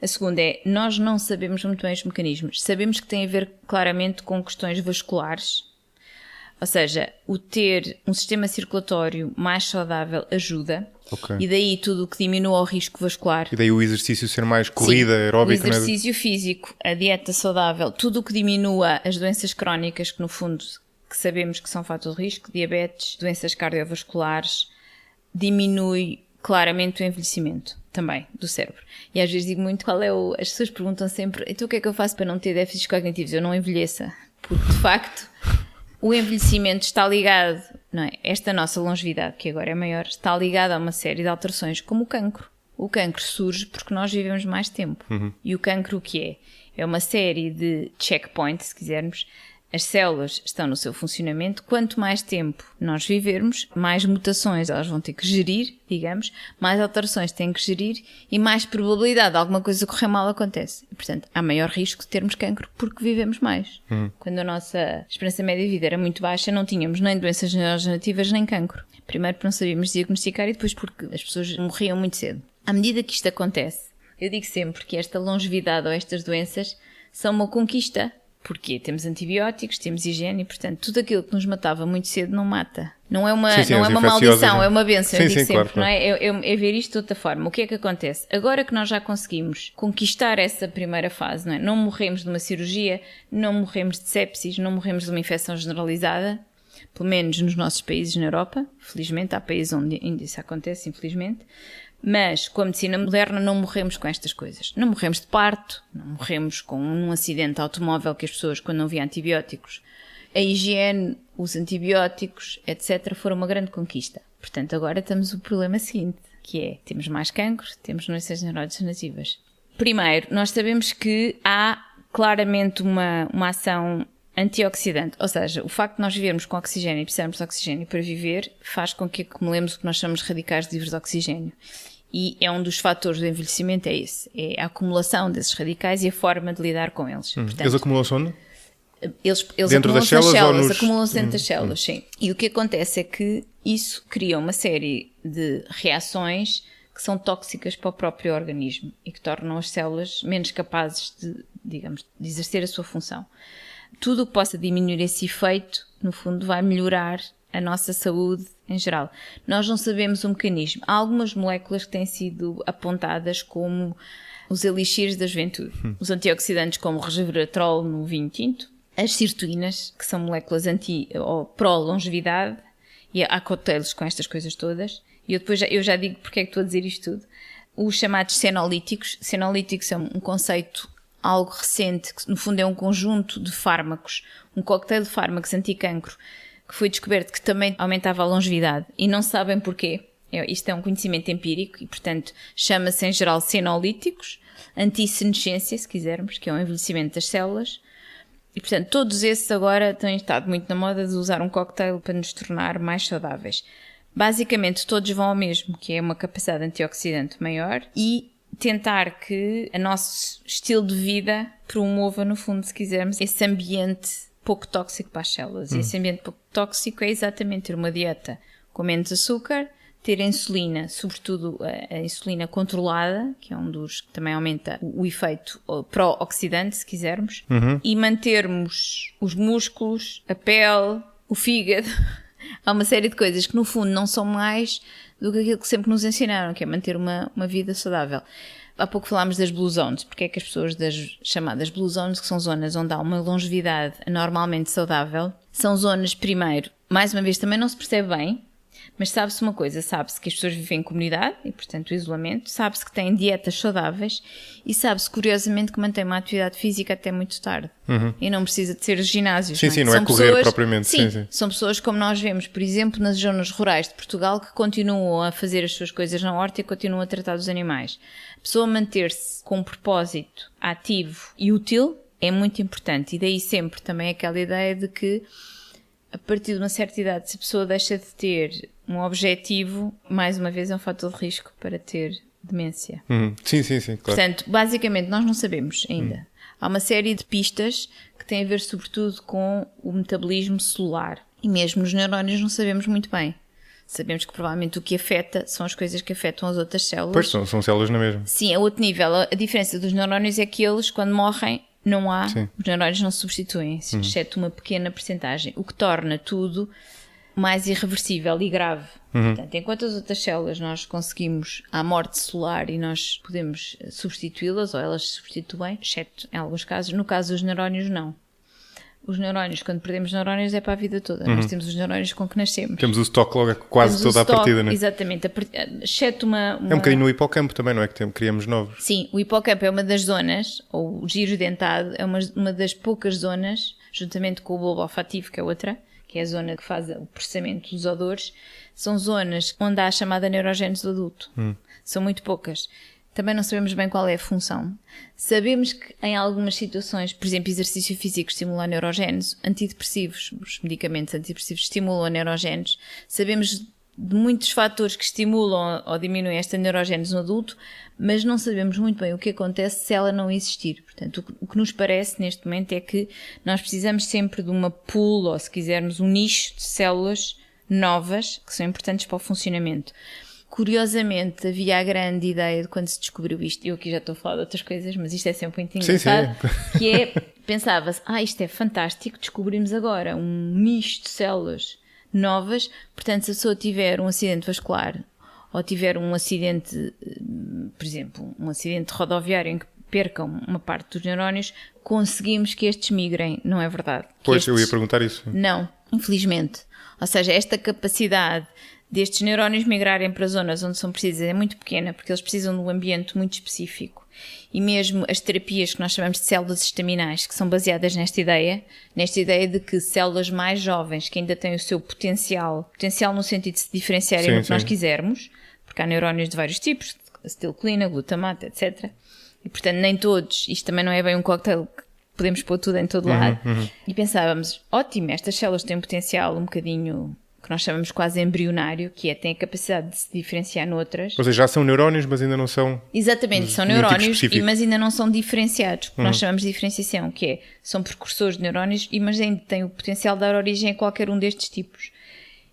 A segunda é, nós não sabemos muito bem os mecanismos. Sabemos que tem a ver claramente com questões vasculares, Ou seja, o ter um sistema circulatório mais saudável ajuda. Ok. E daí tudo o que diminua o risco vascular. E daí o exercício ser mais corrida, aeróbica. O exercício físico, a dieta saudável, tudo o que diminua as doenças crónicas, que no fundo que sabemos que são fator de risco, diabetes, doenças cardiovasculares, diminui claramente o envelhecimento também do cérebro. E às vezes digo muito qual é o... As pessoas perguntam sempre, então o que é que eu faço para não ter déficits cognitivos? Eu não envelheça. Porque de facto o envelhecimento está ligado, não é? Esta nossa longevidade, que agora é maior, está ligada a uma série de alterações, como o cancro. O cancro surge porque nós vivemos mais tempo. E o cancro o que é? É uma série de checkpoints, se quisermos. As células estão no seu funcionamento. Quanto mais tempo nós vivermos, mais mutações elas vão ter que gerir, digamos, mais alterações têm que gerir e mais probabilidade de alguma coisa correr mal acontece. E, portanto, há maior risco de termos cancro porque vivemos mais. Quando a nossa esperança média de vida era muito baixa, não tínhamos nem doenças neurodegenerativas nem cancro. Primeiro porque não sabíamos diagnosticar e depois porque as pessoas morriam muito cedo. À medida que isto acontece, eu digo sempre que esta longevidade ou estas doenças são uma conquista. Porque temos antibióticos, temos higiene e, portanto, tudo aquilo que nos matava muito cedo não mata. Não é uma, não é uma maldição, é uma bênção. Eu digo sempre, claro. Não é? É ver isto de outra forma. O que é que acontece? Agora que nós já conseguimos conquistar essa primeira fase, não é? Não morremos de uma cirurgia, não morremos de sepsis, não morremos de uma infecção generalizada, pelo menos nos nossos países na Europa. Felizmente, há países onde ainda isso acontece, infelizmente. Mas com a medicina moderna não morremos com estas coisas. Não morremos de parto, não morremos com um acidente automóvel que as pessoas, quando não haviam antibióticos. A higiene, os antibióticos, etc. foram uma grande conquista. Portanto, agora temos o problema seguinte, que é, temos mais cancro, temos doenças neurodegenerativas. Primeiro, nós sabemos que há claramente uma ação antioxidante, ou seja, o facto de nós vivermos com oxigênio e precisarmos de oxigênio para viver faz com que acumulemos o que nós chamamos de radicais livres de oxigênio. E é um dos fatores do envelhecimento, é esse, é a acumulação desses radicais e a forma de lidar com eles. Portanto, eles acumulam-se onde? Eles dentro das células, acumulam-se dentro das células, sim. E o que acontece é que isso cria uma série de reações que são tóxicas para o próprio organismo e que tornam as células menos capazes de, digamos, de exercer a sua função. Tudo o que possa diminuir esse efeito, no fundo, vai melhorar a nossa saúde em geral. Nós não sabemos o mecanismo. Há algumas moléculas que têm sido apontadas como os elixires da juventude. Os antioxidantes como o resveratrol no vinho tinto, as sirtuínas, que são moléculas ou pró-longevidade, e há coquetéis com estas coisas todas. E eu já digo porque é que estou a dizer isto tudo. Os chamados senolíticos. Senolíticos é um conceito algo recente, que no fundo é um conjunto de fármacos, um coquetel de fármacos anticancro, que foi descoberto que também aumentava a longevidade e não sabem porquê. Isto é um conhecimento empírico e, portanto, chama-se em geral senolíticos, antissenescência, se quisermos, que é o envelhecimento das células. E, portanto, todos esses agora têm estado muito na moda de usar um coquetel para nos tornar mais saudáveis. Basicamente, todos vão ao mesmo, que é uma capacidade antioxidante maior e tentar que o nosso estilo de vida promova, no fundo, se quisermos, esse ambiente pouco tóxico para as células. E esse ambiente pouco tóxico é exatamente ter uma dieta com menos açúcar, ter insulina, sobretudo a insulina controlada, que é um dos que também aumenta o efeito pró-oxidante, se quisermos, e mantermos os músculos, a pele, o fígado. Há uma série de coisas que, no fundo, não são mais do que aquilo que sempre nos ensinaram, que é manter uma vida saudável. Há pouco falámos das blue zones, porque é que as pessoas das chamadas blue zones, que são zonas onde há uma longevidade anormalmente saudável, são zonas, primeiro, mais uma vez, também não se percebe bem, mas sabe-se uma coisa, sabe-se que as pessoas vivem em comunidade e, portanto, o isolamento, sabe-se que têm dietas saudáveis e sabe-se, curiosamente, que mantém uma atividade física até muito tarde. E não precisa de ser ginásios. Sim, não é correr pessoas, propriamente. Sim, são pessoas como nós vemos, por exemplo, nas zonas rurais de Portugal, que continuam a fazer as suas coisas na horta e continuam a tratar dos animais. A pessoa manter-se com um propósito ativo e útil é muito importante. E daí sempre também aquela ideia de que, a partir de uma certa idade, se a pessoa deixa de ter um objetivo, mais uma vez é um fator de risco para ter demência. Sim, claro. Portanto, basicamente, nós não sabemos ainda. Há uma série de pistas que têm a ver sobretudo com o metabolismo celular. E mesmo nos neurónios não sabemos muito bem. Sabemos que provavelmente o que afeta são as coisas que afetam as outras células. Pois, são células na mesma. Sim, a outro nível. A diferença dos neurónios é que eles, quando morrem, não há, Sim. os neurónios não se substituem, exceto uma pequena percentagem, o que torna tudo mais irreversível e grave. Portanto, enquanto as outras células nós conseguimos à morte celular e nós podemos substituí-las, ou elas se substituem, exceto em alguns casos, no caso dos neurónios não. Os neurónios, quando perdemos neurónios é para a vida toda. Nós temos os neurónios com que nascemos. Temos o estoque logo quase toda a partida, não é? Exatamente, exceto uma... É um bocadinho no hipocampo também, não é? Que criamos novos. Sim, o hipocampo é uma das zonas, ou o giro dentado, é uma das poucas zonas, juntamente com o bulbo olfativo, que é outra, que é a zona que faz o processamento dos odores, são zonas onde há a chamada neurogénese do adulto. São muito poucas. Também não sabemos bem qual é a função. Sabemos que em algumas situações, por exemplo, exercício físico estimula a neurogénese, antidepressivos, os medicamentos antidepressivos estimulam a neurogénese. Sabemos de muitos fatores que estimulam ou diminuem esta neurogénese no adulto, mas não sabemos muito bem o que acontece se ela não existir. Portanto, o que nos parece neste momento é que nós precisamos sempre de uma pool, ou se quisermos, um nicho de células novas que são importantes para o funcionamento. Curiosamente, havia a grande ideia de quando se descobriu isto, eu aqui já estou a falar de outras coisas, mas isto é sempre muito engraçado, sim. que é, pensava-se, isto é fantástico, descobrimos agora um nicho de células novas, portanto, se a pessoa tiver um acidente vascular, ou tiver um acidente, por exemplo, um acidente rodoviário em que percam uma parte dos neurónios, conseguimos que estes migrem, não é verdade? Pois, eu ia perguntar isso. Não, infelizmente. Ou seja, esta capacidade destes neurónios migrarem para zonas onde são precisas é muito pequena, porque eles precisam de um ambiente muito específico. E mesmo as terapias que nós chamamos de células estaminais, que são baseadas nesta ideia de que células mais jovens, que ainda têm o seu potencial no sentido de se diferenciarem no que nós quisermos, porque há neurónios de vários tipos, acetilcolina, glutamato, etc. E portanto nem todos, isto também não é bem um cocktail que podemos pôr tudo em todo lado. E pensávamos, ótimo, estas células têm um potencial um bocadinho que nós chamamos quase embrionário, que têm a capacidade de se diferenciar noutras. Ou seja, já são neurónios, mas ainda não são... Exatamente, são neurónios, mas ainda não são diferenciados, o que nós chamamos de diferenciação, que é, são precursores de neurónios, mas ainda têm o potencial de dar origem a qualquer um destes tipos.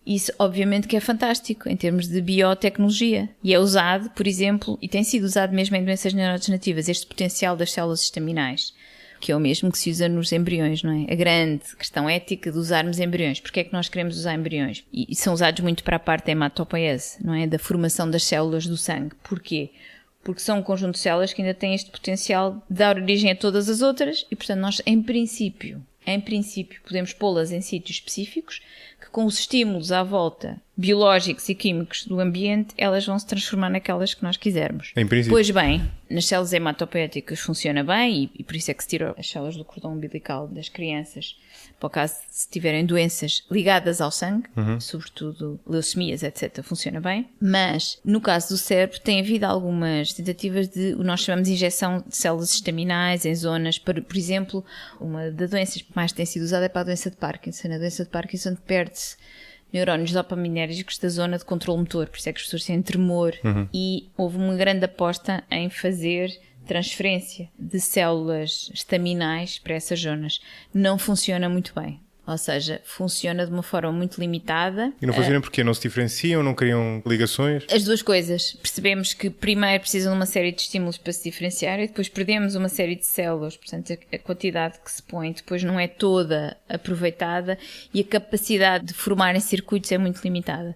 Isso, obviamente, que é fantástico em termos de biotecnologia. E é usado, por exemplo, e tem sido usado mesmo em doenças neurodegenerativas, este potencial das células estaminais, que é o mesmo que se usa nos embriões, não é? A grande questão ética de usarmos embriões. Porque é que nós queremos usar embriões? E são usados muito para a parte da hematopoiese, não é? Da formação das células do sangue. Porquê? Porque são um conjunto de células que ainda têm este potencial de dar origem a todas as outras e, portanto, nós, em princípio, podemos pô-las em sítios específicos que, com os estímulos à volta biológicos e químicos do ambiente, elas vão se transformar naquelas que nós quisermos. Em princípio. Pois bem, nas células hematopoéticas funciona bem e por isso é que se tiram as células do cordão umbilical das crianças, para o caso de se tiverem doenças ligadas ao sangue, sobretudo leucemias, etc., funciona bem. Mas, no caso do cérebro, tem havido algumas tentativas de, nós chamamos de injeção de células estaminais em zonas, por exemplo, uma das doenças que mais tem sido usada é para a doença de Parkinson. A doença de Parkinson perde-se neurónios dopaminérgicos da zona de controle motor, por isso é que as pessoas têm tremor. E houve uma grande aposta em fazer transferência de células estaminais para essas zonas. Não funciona muito bem. Ou seja, funciona de uma forma muito limitada. E não funciona porque não se diferenciam, não criam ligações? As duas coisas. Percebemos que primeiro precisam de uma série de estímulos para se diferenciar e depois perdemos uma série de células. Portanto, a quantidade que se põe depois não é toda aproveitada e a capacidade de formarem circuitos é muito limitada.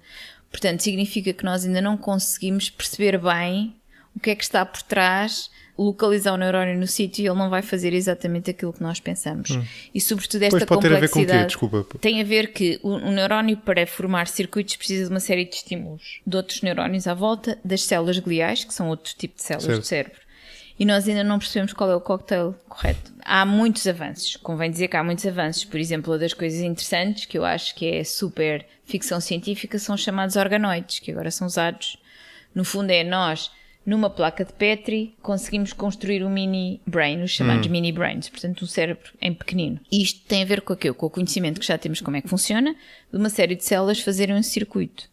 Portanto, significa que nós ainda não conseguimos perceber bem o que é que está por trás, localizar o neurónio no sítio e ele não vai fazer exatamente aquilo que nós pensamos. E sobretudo esta complexidade... Pode ter a ver com o quê? Desculpa. Tem a ver que o neurónio, para formar circuitos, precisa de uma série de estímulos de outros neurónios à volta das células gliais, que são outro tipo de células do cérebro. E nós ainda não percebemos qual é o cocktail correto. Há muitos avanços. Convém dizer que há muitos avanços. Por exemplo, uma das coisas interessantes, que eu acho que é super ficção científica, são os chamados organoides, que agora são usados. No fundo é nós... Numa placa de Petri, conseguimos construir um mini brain, os chamados mini brains, portanto um cérebro em pequenino. E isto tem a ver com o conhecimento que já temos como é que funciona, de uma série de células fazerem um circuito.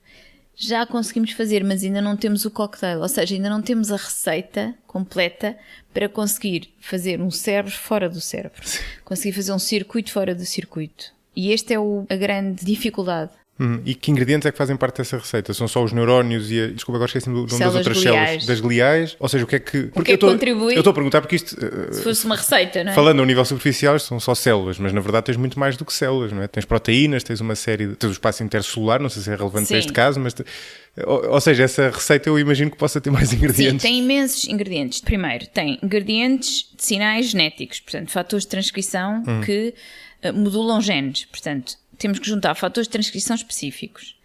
Já conseguimos fazer, mas ainda não temos o cocktail, ou seja, ainda não temos a receita completa para conseguir fazer um cérebro fora do cérebro. Conseguir fazer um circuito fora do circuito. E esta é a grande dificuldade. E que ingredientes é que fazem parte dessa receita? São só os neurónios e desculpa, agora esqueci-me das outras células. Das gliais? Ou seja, o que é que... Porque eu contribui? Eu estou a perguntar porque isto... Se fosse uma receita, não é? Falando a nível superficial, são só células, mas na verdade tens muito mais do que células, não é? Tens proteínas, tens uma série... Tens o espaço intercelular, não sei se é relevante para este caso, mas... Ou seja, essa receita eu imagino que possa ter mais ingredientes. Sim, tem imensos ingredientes. Primeiro, tem ingredientes de sinais genéticos, portanto, fatores de transcrição que modulam genes. Portanto, temos que juntar fatores de transcrição específicos.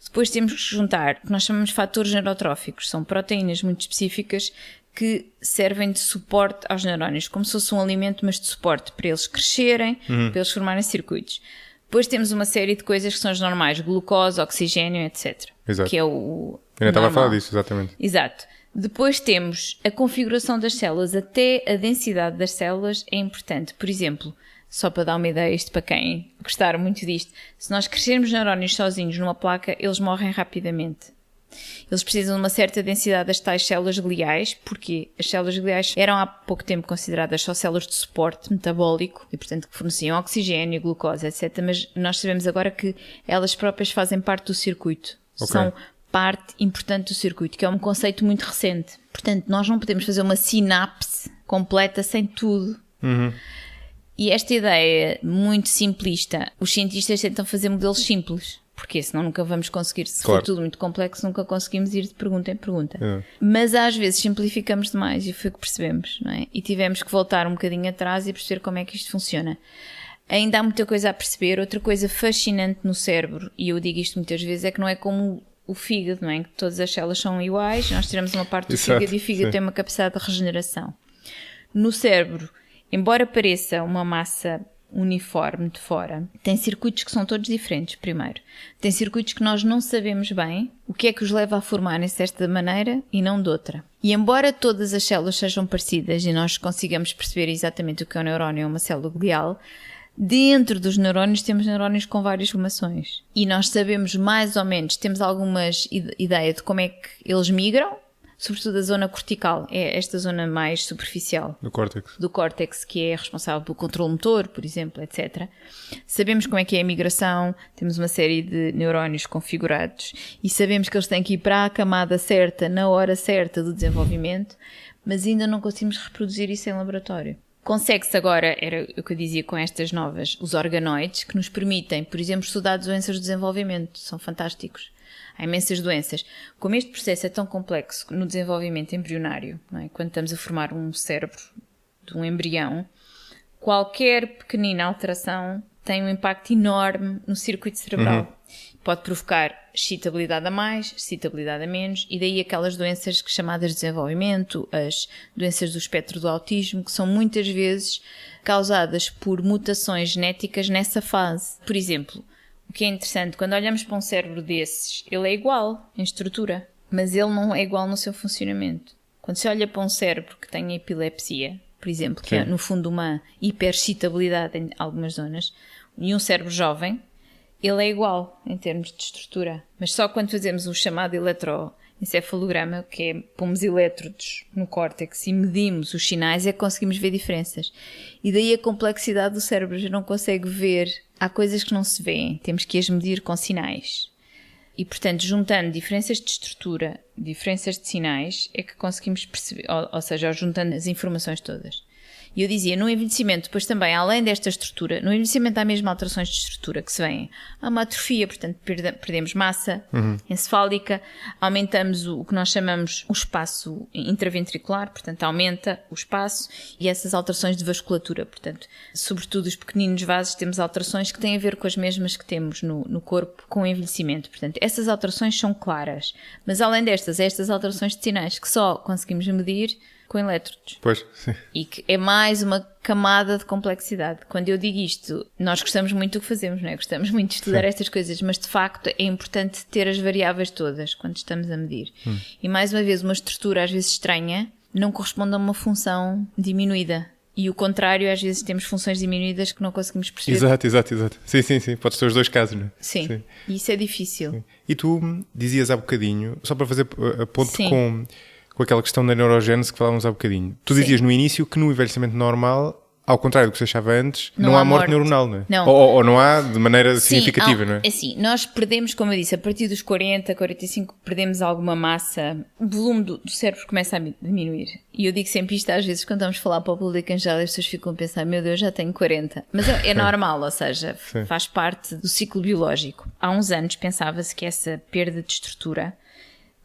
Depois temos que juntar o que nós chamamos de fatores neurotróficos. São proteínas muito específicas que servem de suporte aos neurónios, como se fosse um alimento, mas de suporte para eles crescerem, para eles formarem circuitos. Depois temos uma série de coisas que são as normais, glucose, oxigênio, etc. Exato. Que é o Eu ainda estava a falar disso, exatamente. Exato. Depois temos a configuração das células, até a densidade das células é importante. Por exemplo, só para dar uma ideia, isto para quem gostar muito disto, se nós crescermos neurónios sozinhos numa placa, eles morrem rapidamente. Eles precisam de uma certa densidade das tais células gliais, porque as células gliais eram há pouco tempo consideradas só células de suporte metabólico e, portanto, que forneciam oxigênio, glucose, etc. Mas nós sabemos agora que elas próprias fazem parte do circuito. Okay. São parte importante do circuito, que é um conceito muito recente. Portanto, nós não podemos fazer uma sinapse completa sem tudo. E esta ideia muito simplista, os cientistas tentam fazer modelos simples, porque senão nunca vamos conseguir, se for tudo muito complexo, nunca conseguimos ir de pergunta em pergunta. Mas às vezes simplificamos demais e foi o que percebemos, não é? E tivemos que voltar um bocadinho atrás e perceber como é que isto funciona. Ainda há muita coisa a perceber. Outra coisa fascinante no cérebro, e eu digo isto muitas vezes, é que não é como o fígado, não é? Que todas as células são iguais, nós tiramos uma parte do fígado e o fígado tem uma capacidade de regeneração. No cérebro, embora pareça uma massa uniforme de fora, tem circuitos que são todos diferentes, primeiro. Tem circuitos que nós não sabemos bem o que é que os leva a formarem-se desta maneira e não de outra. E embora todas as células sejam parecidas e nós consigamos perceber exatamente o que é um neurónio ou uma célula glial, dentro dos neurónios temos neurónios com várias formações. E nós sabemos mais ou menos, temos algumas ideia de como é que eles migram, sobretudo a zona cortical, é esta zona mais superficial do córtex, que é responsável pelo controle motor, por exemplo, etc. Sabemos como é que é a migração, temos uma série de neurónios configurados e sabemos que eles têm que ir para a camada certa, na hora certa do desenvolvimento, mas ainda não conseguimos reproduzir isso em laboratório. Consegue-se agora, era o que eu dizia com estas novas, os organoides, que nos permitem, por exemplo, estudar doenças do desenvolvimento, são fantásticos. Há imensas doenças. Como este processo é tão complexo no desenvolvimento embrionário, não é? Quando estamos a formar um cérebro de um embrião, qualquer pequenina alteração tem um impacto enorme no circuito cerebral. Pode provocar excitabilidade a mais, excitabilidade a menos, e daí aquelas doenças chamadas de desenvolvimento, as doenças do espectro do autismo, que são muitas vezes causadas por mutações genéticas nessa fase. Por exemplo, o que é interessante, quando olhamos para um cérebro desses, ele é igual em estrutura, mas ele não é igual no seu funcionamento. Quando se olha para um cérebro que tem epilepsia, por exemplo, que é no fundo uma hiperexcitabilidade em algumas zonas, e um cérebro jovem, ele é igual em termos de estrutura. Mas só quando fazemos o chamado eletroencefalograma, que é pomos elétrodos no córtex e medimos os sinais, é que conseguimos ver diferenças. E daí a complexidade do cérebro, já não consegue ver. Há coisas que não se vêem, temos que as medir com sinais. E, portanto, juntando diferenças de estrutura, diferenças de sinais, é que conseguimos perceber, ou seja, juntando as informações todas. E eu dizia, no envelhecimento, depois também, além desta estrutura, no envelhecimento há mesmo alterações de estrutura que se vêm. Há uma atrofia, portanto, perdemos massa encefálica, aumentamos o que nós chamamos o espaço intraventricular, portanto, aumenta o espaço, e essas alterações de vasculatura, portanto, sobretudo os pequeninos vasos, temos alterações que têm a ver com as mesmas que temos no corpo com o envelhecimento. Portanto, essas alterações são claras. Mas, além destas, estas alterações de sinais que só conseguimos medir com elétrodos. Pois, sim. E que é mais uma camada de complexidade. Quando eu digo isto, nós gostamos muito do que fazemos, não é? Gostamos muito de estudar estas coisas, mas de facto é importante ter as variáveis todas quando estamos a medir. E mais uma vez, uma estrutura às vezes estranha não corresponde a uma função diminuída. E o contrário, às vezes temos funções diminuídas que não conseguimos perceber. Exato. Sim. Podes ter os dois casos, não é? Sim. E isso é difícil. Sim. E tu dizias há bocadinho, só para fazer a ponto com aquela questão da neurogénese que falávamos há bocadinho. Tu dizias no início que no envelhecimento normal ao contrário do que se achava antes, não há morte neuronal, não é? Não. Ou não há de maneira significativa, não é? Assim, nós perdemos, como eu disse, a partir dos 40, 45, perdemos alguma massa, o volume do cérebro começa a diminuir. E eu digo sempre isto às vezes quando estamos a falar para o público em geral, as pessoas ficam a pensar, meu Deus, já tenho 40. Mas é normal, ou seja, faz parte do ciclo biológico. Há uns anos pensava-se que essa perda de estrutura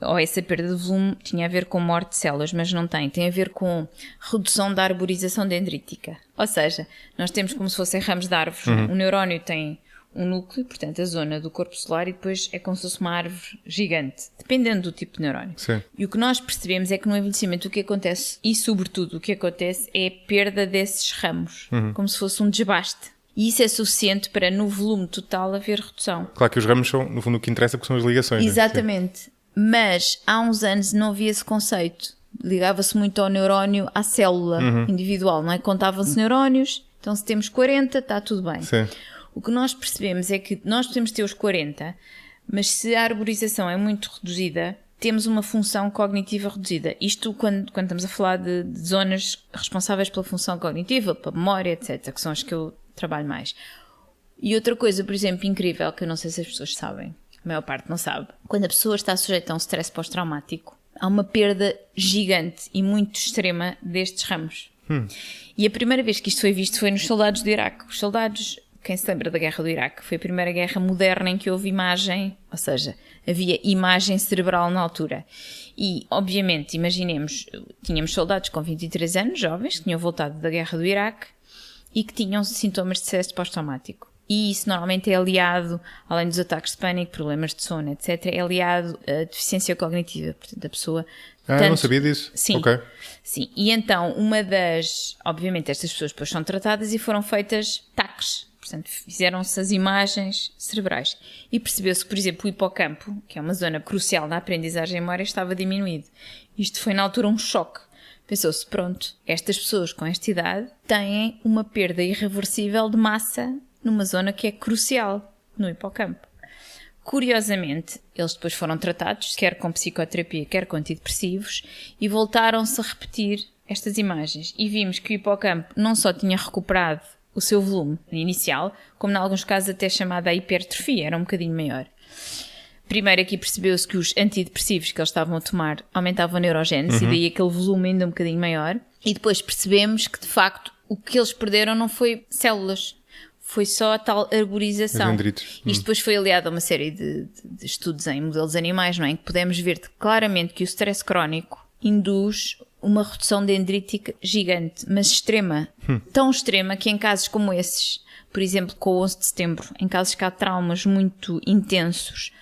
ou essa perda de volume tinha a ver com morte de células, mas não tem. Tem a ver com redução da arborização dendrítica. Ou seja, nós temos como se fossem ramos de árvores. O neurónio tem um núcleo, portanto a zona do corpo celular, e depois é como se fosse uma árvore gigante, dependendo do tipo de neurónio. Sim. E o que nós percebemos é que no envelhecimento o que acontece, e sobretudo o que acontece, é a perda desses ramos, como se fosse um desbaste. E isso é suficiente para no volume total haver redução. Claro que os ramos são, no fundo, o que interessa porque são as ligações. Exatamente. Mas há uns anos não havia esse conceito. Ligava-se muito ao neurónio, à célula individual, não é? Contavam-se neurónios, então se temos 40 está tudo bem. Sim. O que nós percebemos é que nós podemos ter os 40, mas se a arborização é muito reduzida, temos uma função cognitiva reduzida. Isto quando estamos a falar de zonas responsáveis pela função cognitiva, pela memória, etc., que são as que eu trabalho mais. E outra coisa, por exemplo, incrível, que eu não sei se as pessoas sabem, a maior parte não sabe, quando a pessoa está sujeita a um stress pós-traumático, há uma perda gigante e muito extrema destes ramos. E a primeira vez que isto foi visto foi nos soldados do Iraque. Os soldados, quem se lembra da guerra do Iraque, foi a primeira guerra moderna em que houve imagem, ou seja, havia imagem cerebral na altura. E, obviamente, imaginemos, tínhamos soldados com 23 anos, jovens, que tinham voltado da guerra do Iraque e que tinham sintomas de stress pós-traumático. E isso normalmente é aliado, além dos ataques de pânico, problemas de sono, etc., é aliado à deficiência cognitiva. Portanto, a pessoa... eu não sabia disso. Sim, Okay. sim. E então, obviamente, estas pessoas depois são tratadas e foram feitas TACs. Portanto, fizeram-se as imagens cerebrais. E percebeu-se que, por exemplo, o hipocampo, que é uma zona crucial na aprendizagem e memória, estava diminuído. Isto foi, na altura, um choque. Pensou-se, pronto, estas pessoas com esta idade têm uma perda irreversível de massa numa zona que é crucial, no hipocampo. Curiosamente, eles depois foram tratados, quer com psicoterapia, quer com antidepressivos, e voltaram-se a repetir estas imagens. E vimos que o hipocampo não só tinha recuperado o seu volume inicial, como em alguns casos até chamada a hipertrofia, era um bocadinho maior. Primeiro aqui percebeu-se que os antidepressivos que eles estavam a tomar aumentavam a neurogénese, e daí aquele volume ainda um bocadinho maior. E depois percebemos que, de facto, o que eles perderam não foi células, foi só a tal arborização. Isto depois foi aliado a uma série de estudos em modelos animais, não é? Em que podemos ver claramente que o stress crónico induz uma redução dendrítica gigante, mas extrema. Tão extrema que em casos como esses, por exemplo, com o 11 de setembro, em casos que há traumas muito intensos,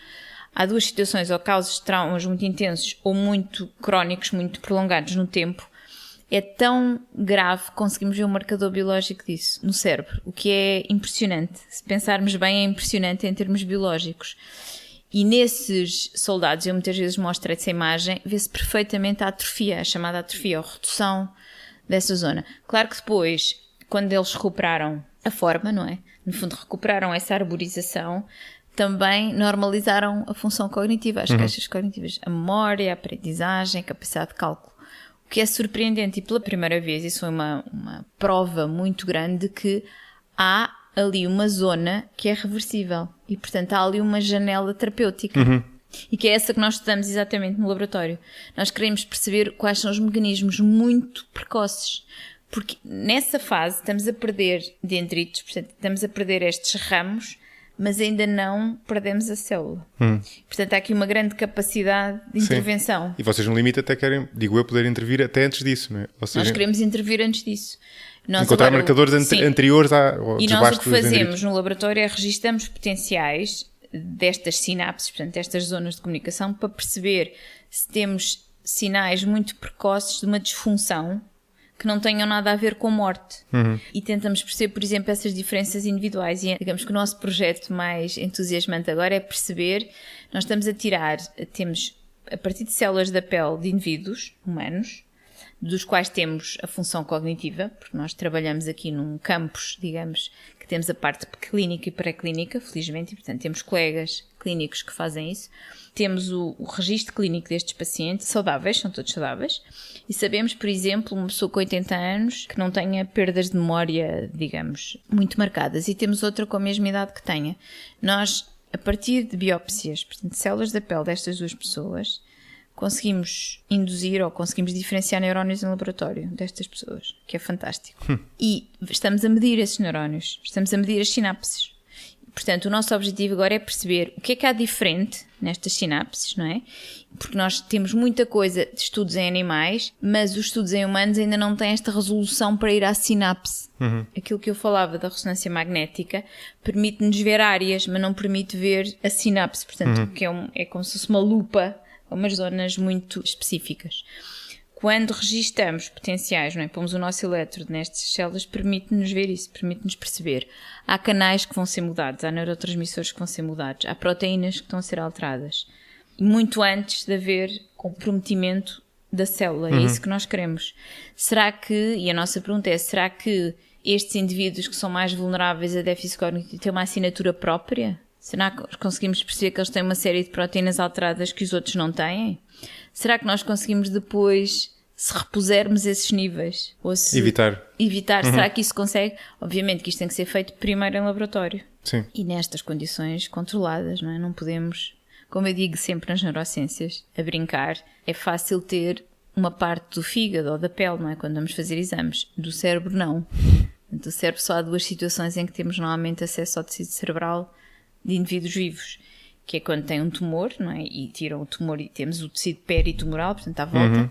há duas situações, ou casos de traumas muito intensos ou muito crónicos, muito prolongados no tempo, é tão grave que conseguimos ver um marcador biológico disso no cérebro, o que é impressionante. Se pensarmos bem, é impressionante em termos biológicos. E nesses soldados, eu muitas vezes mostro essa imagem, vê-se perfeitamente a atrofia, a chamada atrofia, ou redução dessa zona. Claro que depois, quando eles recuperaram a forma, não é? No fundo, recuperaram essa arborização, também normalizaram a função cognitiva, as queixas cognitivas, a memória, a aprendizagem, a capacidade de cálculo. O que é surpreendente, e pela primeira vez, isso foi uma prova muito grande de que há ali uma zona que é reversível e, portanto, há ali uma janela terapêutica. E que é essa que nós estudamos exatamente no laboratório. Nós queremos perceber quais são os mecanismos muito precoces, porque nessa fase estamos a perder dendritos, portanto, estamos a perder estes ramos, mas ainda não perdemos a célula. Portanto, há aqui uma grande capacidade de intervenção. Sim. E vocês no limite até querem, digo eu, poder intervir até antes disso, não é? Ou seja, nós queremos intervir antes disso. Encontrar marcadores anteriores ao E desbaste nós o que dos fazemos dendritos. no laboratório é registramos potenciais destas sinapses, portanto, destas zonas de comunicação, para perceber se temos sinais muito precoces de uma disfunção que não tenham nada a ver com morte. E tentamos perceber, por exemplo, essas diferenças individuais. E digamos que o nosso projeto mais entusiasmante agora é perceber, nós estamos a tirar, temos a partir de células da pele de indivíduos humanos, dos quais temos a função cognitiva, porque nós trabalhamos aqui num campus, digamos, que temos a parte clínica e pré-clínica, felizmente, e portanto temos colegas clínicos que fazem isso. Temos o registro clínico destes pacientes, saudáveis, são todos saudáveis, e sabemos, por exemplo, uma pessoa com 80 anos que não tenha perdas de memória, digamos, muito marcadas, e temos outra com a mesma idade que tenha. Nós, a partir de biópsias, portanto, células da pele destas duas pessoas, conseguimos induzir ou conseguimos diferenciar neurónios em laboratório destas pessoas, que é fantástico. E estamos a medir esses neurónios, estamos a medir as sinapses. Portanto, o nosso objetivo agora é perceber o que é há diferente nestas sinapses, não é? Porque nós temos muita coisa de estudos em animais, mas os estudos em humanos ainda não têm esta resolução para ir à sinapse. Aquilo que eu falava da ressonância magnética permite-nos ver áreas, mas não permite ver a sinapse. Portanto, que é como se fosse uma lupa a umas zonas muito específicas. Quando registamos potenciais, não é? Pomos o nosso elétrodo nestas células, permite-nos ver isso, permite-nos perceber. Há canais que vão ser mudados, há neurotransmissores que vão ser mudados, há proteínas que estão a ser alteradas. Muito antes de haver comprometimento da célula, é isso que nós queremos. Será que, e a nossa pergunta é, será que estes indivíduos que são mais vulneráveis a déficit cognitivo têm uma assinatura própria? Será que conseguimos perceber que eles têm uma série de proteínas alteradas que os outros não têm? Será que nós conseguimos depois, se repusermos esses níveis? Ou se evitar, será que isso consegue? Obviamente que isto tem que ser feito primeiro em laboratório. Sim. E nestas condições controladas, não é? Não podemos, como eu digo sempre nas neurociências, a brincar, é fácil ter uma parte do fígado ou da pele, não é? Quando vamos fazer exames. Do cérebro, não. Do cérebro só há duas situações em que temos normalmente acesso ao tecido cerebral de indivíduos vivos, que é quando tem um tumor, não é? E tiram o tumor e temos o tecido peritumoral, portanto à volta,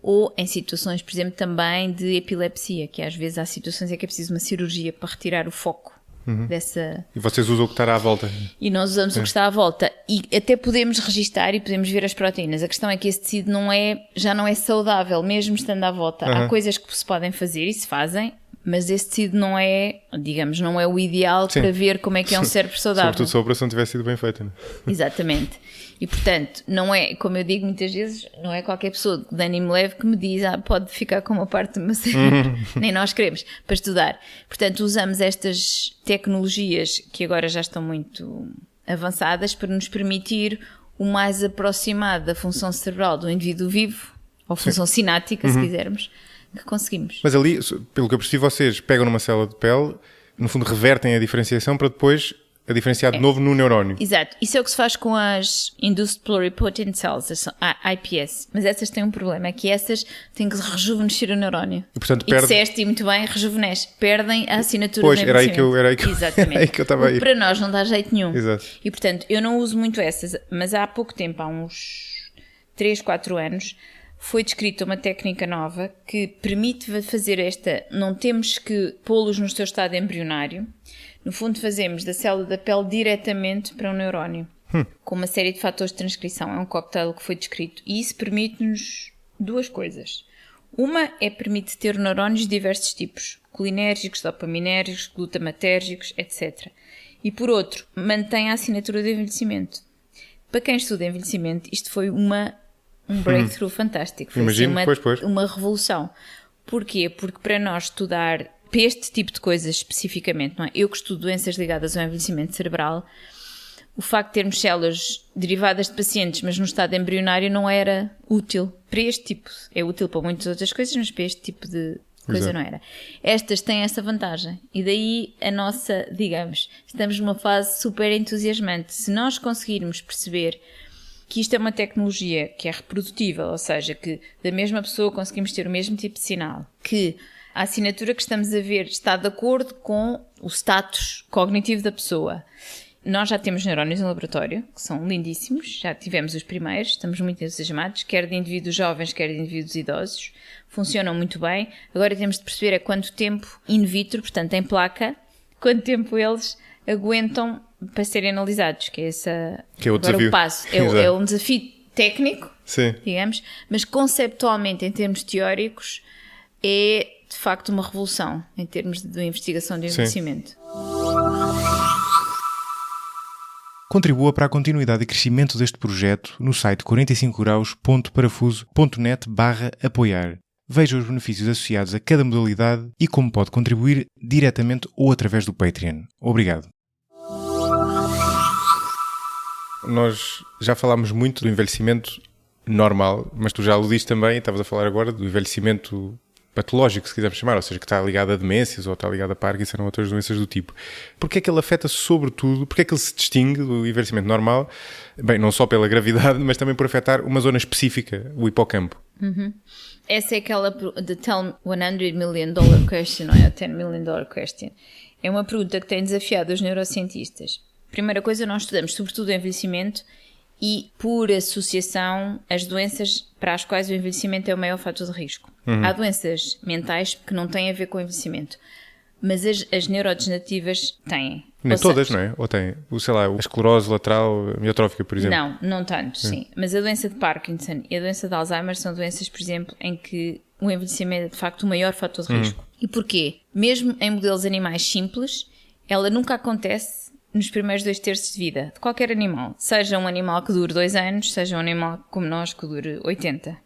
ou em situações, por exemplo, também de epilepsia, que às vezes há situações em que é preciso uma cirurgia para retirar o foco dessa... E vocês usam o que está à volta. E nós usamos o que está à volta. E até podemos registar e podemos ver as proteínas. A questão é que esse tecido já não é saudável, mesmo estando à volta. Há coisas que se podem fazer e se fazem, mas esse tecido não é, digamos, não é o ideal para ver como é que é um cérebro saudável. Sobretudo se a operação tivesse sido bem feita, não é? Exatamente. E, portanto, não é, como eu digo muitas vezes, não é qualquer pessoa de ânimo leve que me diz, pode ficar com uma parte do meu cérebro. Nem nós queremos, para estudar. Portanto, usamos estas tecnologias que agora já estão muito avançadas para nos permitir o mais aproximado da função cerebral do indivíduo vivo, ou função sináptica, se quisermos, que conseguimos. Mas ali, pelo que eu percebi, vocês pegam numa célula de pele, no fundo revertem a diferenciação para depois a diferenciar de novo no neurónio. Exato. Isso é o que se faz com as Induced Pluripotent Cells, a IPS. Mas essas têm um problema, é que essas têm que rejuvenescer o neurónio. E, portanto, disseste, e muito bem, rejuvenesce. Perdem a assinatura do envelhecimento. Era aí que eu estava aí. Para nós não dá jeito nenhum. Exato. E, portanto, eu não uso muito essas, mas há pouco tempo, há uns 3, 4 anos, foi descrita uma técnica nova que permite fazer não temos que pô-los no seu estado embrionário. No fundo, fazemos da célula da pele diretamente para um neurónio, com uma série de fatores de transcrição. É um cocktail que foi descrito. E isso permite-nos duas coisas. Uma é permite ter neurónios de diversos tipos, colinérgicos, dopaminérgicos, glutamatérgicos, etc. E por outro, mantém a assinatura de envelhecimento. Para quem estuda envelhecimento, isto foi um breakthrough fantástico. Foi Imagino, uma revolução. Porquê? Porque para nós estudar para este tipo de coisas especificamente, não é? Eu que estudo doenças ligadas ao envelhecimento cerebral, o facto de termos células derivadas de pacientes, mas no estado embrionário, não era útil para este tipo. É útil para muitas outras coisas, mas para este tipo de coisa não era. Estas têm essa vantagem. E daí a nossa, digamos, estamos numa fase super entusiasmante. Se nós conseguirmos perceber que isto é uma tecnologia que é reprodutível, ou seja, que da mesma pessoa conseguimos ter o mesmo tipo de sinal, que a assinatura que estamos a ver está de acordo com o status cognitivo da pessoa. Nós já temos neurónios no laboratório, que são lindíssimos, já tivemos os primeiros, estamos muito entusiasmados, quer de indivíduos jovens, quer de indivíduos idosos, funcionam muito bem. Agora temos de perceber quanto tempo in vitro, portanto em placa, quanto tempo eles aguentam para serem analisados, que é o desafio. O passo. É um desafio técnico, digamos, mas conceptualmente, em termos teóricos, é de facto uma revolução em termos de investigação de envelhecimento. Contribua para a continuidade e crescimento deste projeto no site 45graus.parafuso.net/apoiar. Veja os benefícios associados a cada modalidade e como pode contribuir diretamente ou através do Patreon. Obrigado. Nós já falámos muito do envelhecimento normal, mas tu já aludiste também, estavas a falar agora do envelhecimento patológico, se quisermos chamar, ou seja, que está ligado a demências ou está ligado a Parkinson ou outras doenças do tipo. Porquê é que ele afeta sobretudo, porquê é que ele se distingue do envelhecimento normal? Bem, não só pela gravidade, mas também por afetar uma zona específica, o hipocampo. Essa é aquela the tell $100 million question, ou é a $10 million question. É uma pergunta que tem desafiado os neurocientistas. Primeira coisa, nós estudamos sobretudo o envelhecimento e, por associação, as doenças para as quais o envelhecimento é o maior fator de risco. Há doenças mentais que não têm a ver com o envelhecimento, mas as neurodegenerativas têm. Nem todas, não é? Ou têm? Sei lá, a esclerose lateral amiotrófica, por exemplo. Não tanto, sim. Mas a doença de Parkinson e a doença de Alzheimer são doenças, por exemplo, em que o envelhecimento é de facto o maior fator de risco. E porquê? Mesmo em modelos animais simples, ela nunca acontece nos primeiros 2/3 de vida de qualquer animal. Seja um animal que dure 2 anos, seja um animal como nós que dure 80.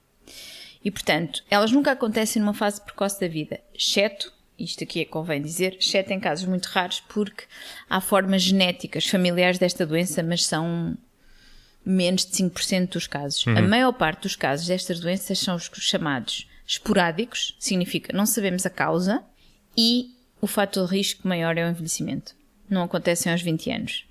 E, portanto, elas nunca acontecem numa fase precoce da vida, exceto, isto aqui convém dizer, exceto em casos muito raros, porque há formas genéticas familiares desta doença, mas são menos de 5% dos casos. A maior parte dos casos destas doenças são os chamados esporádicos, significa não sabemos a causa, e o fator de risco maior é o envelhecimento. Não acontecem aos 20 anos.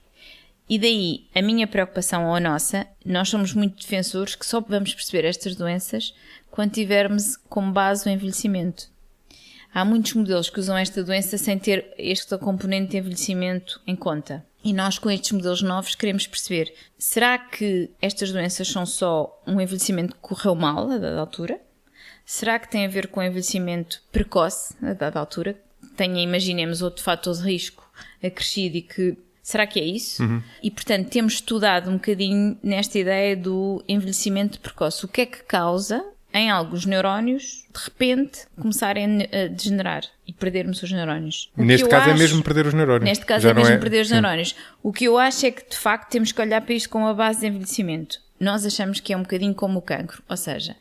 E daí, a minha preocupação ou a nossa, nós somos muito defensores que só vamos perceber estas doenças quando tivermos como base o envelhecimento. Há muitos modelos que usam esta doença sem ter esta componente de envelhecimento em conta. E nós, com estes modelos novos, queremos perceber, será que estas doenças são só um envelhecimento que correu mal a dada altura? Será que tem a ver com envelhecimento precoce a dada altura? Tenha, imaginemos, outro fator de risco acrescido e que... Será que é isso? E, portanto, temos estudado um bocadinho nesta ideia do envelhecimento precoce. O que é que causa, em alguns neurónios, de repente, começarem a degenerar e perdermos os neurónios? Neste caso é mesmo perder os neurónios. Neste caso é mesmo perder os neurónios. O que eu acho é que, de facto, temos que olhar para isto como a base de envelhecimento. Nós achamos que é um bocadinho como o cancro, ou seja...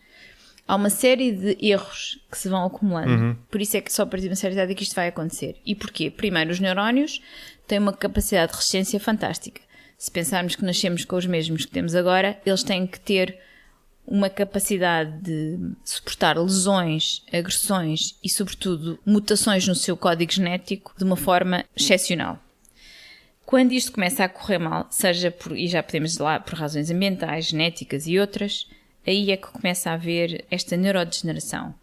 Há uma série de erros que se vão acumulando. Por isso é que só a partir de uma certa idade é que isto vai acontecer. E porquê? Primeiro, os neurónios têm uma capacidade de resistência fantástica. Se pensarmos que nascemos com os mesmos que temos agora, eles têm que ter uma capacidade de suportar lesões, agressões e, sobretudo, mutações no seu código genético de uma forma excepcional. Quando isto começa a correr mal, seja por, e já podemos ir lá por razões ambientais, genéticas e outras... Aí é que começa a haver esta neurodegeneração.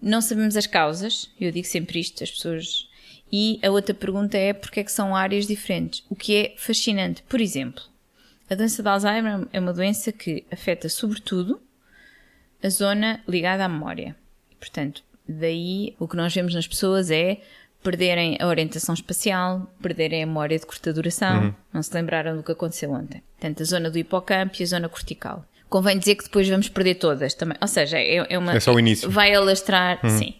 Não sabemos as causas, eu digo sempre isto às pessoas. E a outra pergunta é porque é que são áreas diferentes, o que é fascinante. Por exemplo, a doença de Alzheimer é uma doença que afeta sobretudo a zona ligada à memória. Portanto, daí o que nós vemos nas pessoas é perderem a orientação espacial, perderem a memória de curta duração, não se lembraram do que aconteceu ontem. Portanto, a zona do hipocampo e a zona cortical. Convém dizer que depois vamos perder todas também. Ou seja, é só o início. Vai alastrar, sim.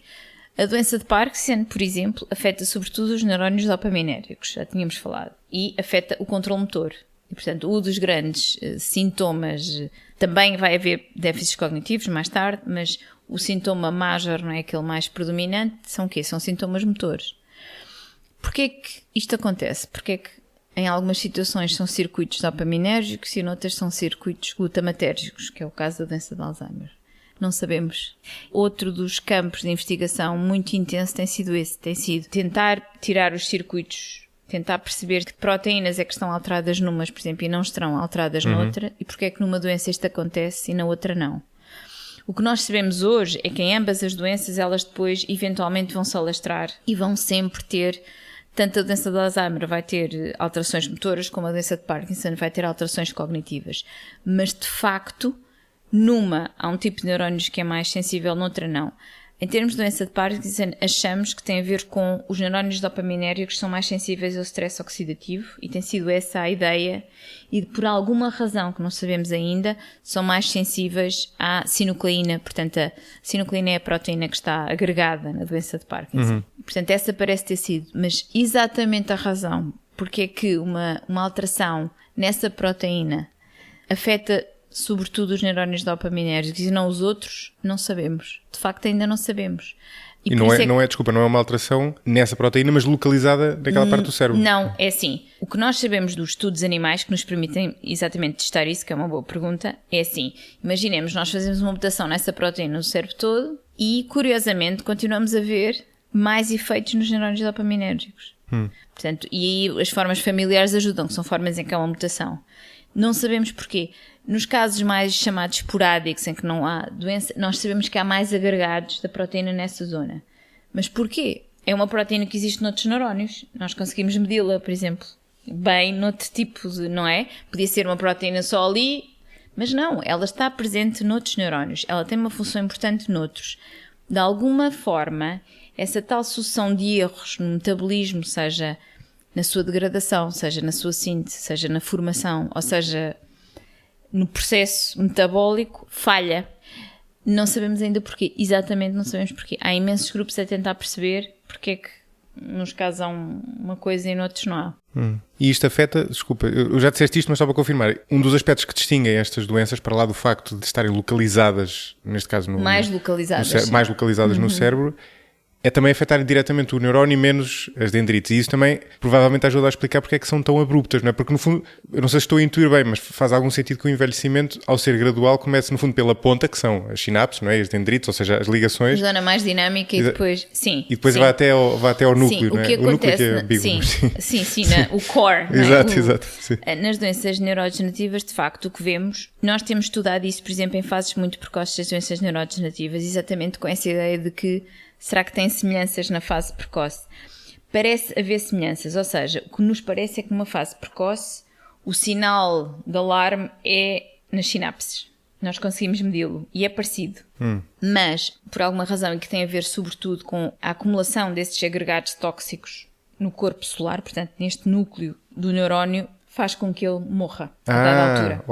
A doença de Parkinson, por exemplo, afeta sobretudo os neurónios dopaminérgicos, já tínhamos falado, e afeta o controle motor. E, portanto, um dos grandes sintomas, também vai haver déficits cognitivos mais tarde, mas o sintoma major, não é aquele mais predominante, são o quê? São sintomas motores. Porquê é que isto acontece? Porquê é que em algumas situações são circuitos dopaminérgicos e noutras são circuitos glutamatérgicos, que é o caso da doença de Alzheimer? Não sabemos. Outro dos campos de investigação muito intenso tem sido esse, tem sido tentar tirar os circuitos, tentar perceber que proteínas é que estão alteradas numas, por exemplo, e não estarão alteradas noutra, e porque é que numa doença isto acontece e na outra não. O que nós sabemos hoje é que em ambas as doenças elas depois eventualmente vão se alastrar e vão sempre ter... Tanto a doença de Alzheimer vai ter alterações motoras, como a doença de Parkinson vai ter alterações cognitivas. Mas, de facto, numa há um tipo de neurónios que é mais sensível, noutra não. Em termos de doença de Parkinson, achamos que tem a ver com os neurónios dopaminérgicos que são mais sensíveis ao stress oxidativo, e tem sido essa a ideia, e por alguma razão que não sabemos ainda, são mais sensíveis à sinucleína. Portanto, a sinucleína é a proteína que está agregada na doença de Parkinson. Portanto, essa parece ter sido, mas exatamente a razão porque é que uma alteração nessa proteína afeta sobretudo os neurónios dopaminérgicos e não os outros, não sabemos. De facto, ainda não sabemos. E não é uma alteração nessa proteína, mas localizada naquela parte do cérebro. Não, é assim. O que nós sabemos dos estudos animais que nos permitem exatamente testar isso, que é uma boa pergunta, é assim. Imaginemos, nós fazemos uma mutação nessa proteína no cérebro todo e, curiosamente, continuamos a ver mais efeitos nos neurónios dopaminérgicos. Portanto, e aí as formas familiares ajudam, que são formas em que há uma mutação. Não sabemos porquê. Nos casos mais chamados esporádicos, em que não há doença, nós sabemos que há mais agregados da proteína nessa zona. Mas porquê? É uma proteína que existe noutros neurónios. Nós conseguimos medi-la, por exemplo, bem noutro tipo de, não é? Podia ser uma proteína só ali, mas não, ela está presente noutros neurónios. Ela tem uma função importante noutros. De alguma forma, essa tal sucessão de erros no metabolismo, seja na sua degradação, seja na sua síntese, seja na formação, ou seja, no processo metabólico, falha. Não sabemos ainda porquê. Exatamente, não sabemos porquê. Há imensos grupos a tentar perceber porque é que nos casos há uma coisa e noutros não há. E isto afeta, desculpa, eu já disseste isto, mas só para confirmar, um dos aspectos que distinguem estas doenças, para lá do facto de estarem localizadas, neste caso mais localizadas no cérebro, é também afetarem diretamente o neurónio e menos as dendrites. E isso também provavelmente ajuda a explicar porque é que são tão abruptas, não é? Porque no fundo, eu não sei se estou a intuir bem, mas faz algum sentido que o envelhecimento, ao ser gradual, comece no fundo pela ponta, que são as sinapses, não é? As dendrites, ou seja, as ligações. A zona mais dinâmica e depois, sim. E depois vai até ao núcleo, não é? O que acontece, o núcleo que é sim, o core. Exato. Sim. Nas doenças neurodegenerativas, de facto, o que vemos, nós temos estudado isso, por exemplo, em fases muito precoces das doenças neurodegenerativas, exatamente com essa ideia de que será que tem semelhanças na fase precoce? Parece haver semelhanças, ou seja, o que nos parece é que numa fase precoce o sinal de alarme é nas sinapses. Nós conseguimos medi-lo e é parecido. Mas, por alguma razão, e que tem a ver sobretudo com a acumulação desses agregados tóxicos no corpo celular, portanto, neste núcleo do neurónio, faz com que ele morra a dada altura.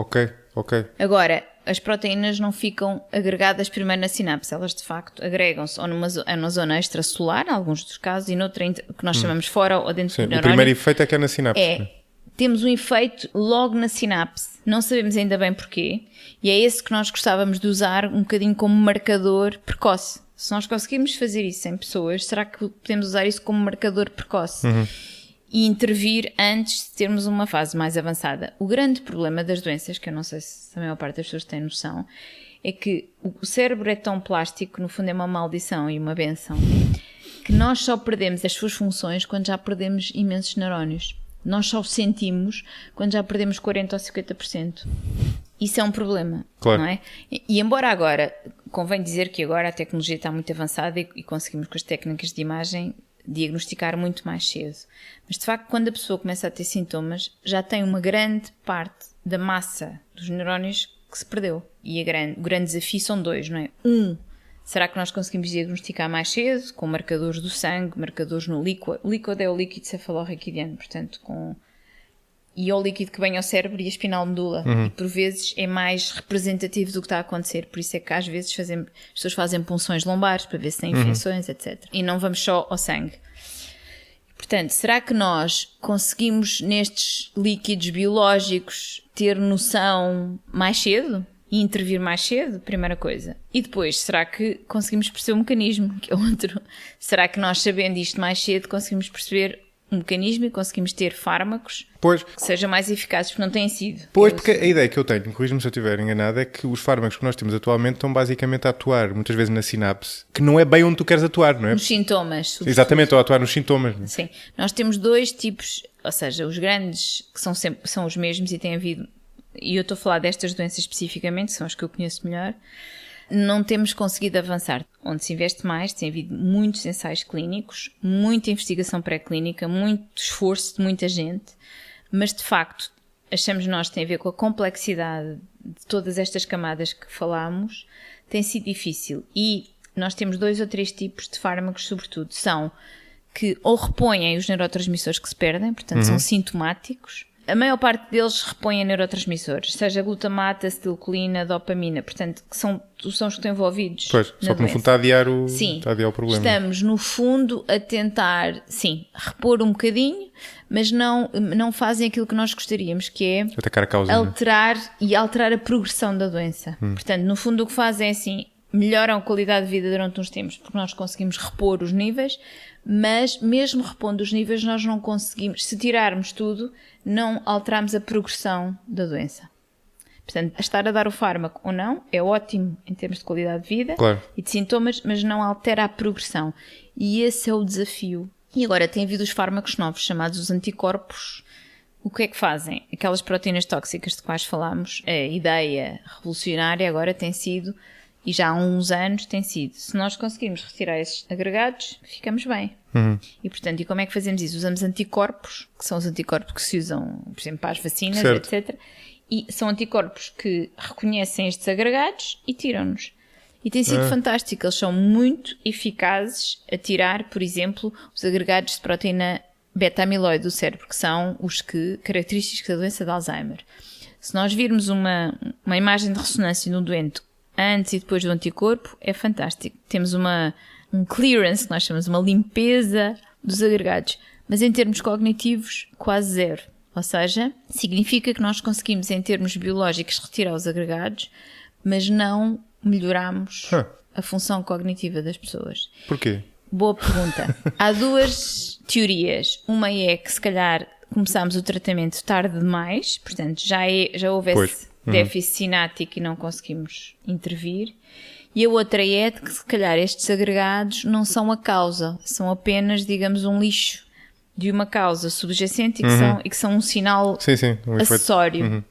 Ok. Agora, as proteínas não ficam agregadas primeiro na sinapse, elas de facto agregam-se ou numa zona extracelular, em alguns dos casos, e noutra que nós chamamos fora ou dentro do neurónio. O primeiro efeito é que é na sinapse. Temos um efeito logo na sinapse, não sabemos ainda bem porquê, e é esse que nós gostávamos de usar um bocadinho como marcador precoce. Se nós conseguirmos fazer isso em pessoas, será que podemos usar isso como marcador precoce? E intervir antes de termos uma fase mais avançada. O grande problema das doenças, que eu não sei se a maior parte das pessoas tem noção, é que o cérebro é tão plástico, no fundo é uma maldição e uma benção, que nós só perdemos as suas funções quando já perdemos imensos neurónios. Nós só o sentimos quando já perdemos 40% ou 50%. Isso é um problema, claro. Não é? E embora agora, convém dizer que agora a tecnologia está muito avançada e conseguimos com as técnicas de imagem diagnosticar muito mais cedo. Mas, de facto, quando a pessoa começa a ter sintomas, já tem uma grande parte da massa dos neurónios que se perdeu. E o grande desafio são dois, não é? Será que nós conseguimos diagnosticar mais cedo, com marcadores do sangue, marcadores no líquido? O líquido é o líquido cefalorraquidiano, portanto, e é o líquido que vem ao cérebro e a espinal medula. E por vezes é mais representativo do que está a acontecer. Por isso é que às vezes as pessoas fazem punções lombares para ver se têm infecções, etc. E não vamos só ao sangue. Portanto, será que nós conseguimos nestes líquidos biológicos ter noção mais cedo? E intervir mais cedo? Primeira coisa. E depois, será que conseguimos perceber o mecanismo? Que é outro. Será que nós, sabendo isto mais cedo, conseguimos perceber um mecanismo e conseguimos ter fármacos que sejam mais eficazes, porque não têm sido. Porque a ideia que eu tenho, corrijo-me se eu estiver enganado, é que os fármacos que nós temos atualmente estão basicamente a atuar, muitas vezes na sinapse, que não é bem onde tu queres atuar, não é? Nos sintomas. Sobretudo. Exatamente, ou a atuar nos sintomas. Não é? Sim. Nós temos dois tipos, ou seja, os grandes, que são os mesmos e têm havido, e eu estou a falar destas doenças especificamente, são as que eu conheço melhor, não temos conseguido avançar. Onde se investe mais, tem havido muitos ensaios clínicos, muita investigação pré-clínica, muito esforço de muita gente, mas de facto achamos nós que tem a ver com a complexidade de todas estas camadas que falámos, tem sido difícil. E nós temos 2 ou 3 tipos de fármacos, sobretudo, são que ou repõem os neurotransmissores que se perdem, portanto são sintomáticos. A maior parte deles repõem neurotransmissores, seja glutamato, acetilcolina, dopamina, portanto, que são os que estão envolvidos. Pois, só que no fundo está a adiar o problema. Estamos, no fundo, a tentar, repor um bocadinho, mas não fazem aquilo que nós gostaríamos, que é atacar a causa, alterar a progressão da doença. Portanto, no fundo, o que fazem é assim, melhoram a qualidade de vida durante uns tempos, porque nós conseguimos repor os níveis, mas mesmo repondo os níveis nós não conseguimos, se tirarmos tudo, não alteramos a progressão da doença. Portanto, estar a dar o fármaco ou não é ótimo em termos de qualidade de vida e de sintomas, mas não altera a progressão. E esse é o desafio. E agora tem havido os fármacos novos, chamados os anticorpos. O que é que fazem? Aquelas proteínas tóxicas de quais falámos, a ideia revolucionária agora tem sido, e já há uns anos tem sido, se nós conseguirmos retirar esses agregados, ficamos bem. E portanto, e como é que fazemos isso? Usamos anticorpos, que são os anticorpos que se usam, por exemplo, para as vacinas, etc. E são anticorpos que reconhecem estes agregados e tiram-nos. E tem sido fantástico, eles são muito eficazes a tirar, por exemplo, os agregados de proteína beta-amiloide do cérebro, que são os característicos da doença de Alzheimer. Se nós virmos uma imagem de ressonância no doente antes e depois do anticorpo, é fantástico. Temos um clearance, que nós chamamos, uma limpeza dos agregados. Mas em termos cognitivos, quase zero. Ou seja, significa que nós conseguimos, em termos biológicos, retirar os agregados, mas não melhoramos a função cognitiva das pessoas. Porquê? Boa pergunta. Há duas teorias. Uma é que, se calhar, começámos o tratamento tarde demais, portanto, já houve esse déficit sináptico e não conseguimos intervir. E a outra é de que, se calhar, estes agregados não são a causa, são apenas, digamos, um lixo de uma causa subjacente e que são um sinal acessório.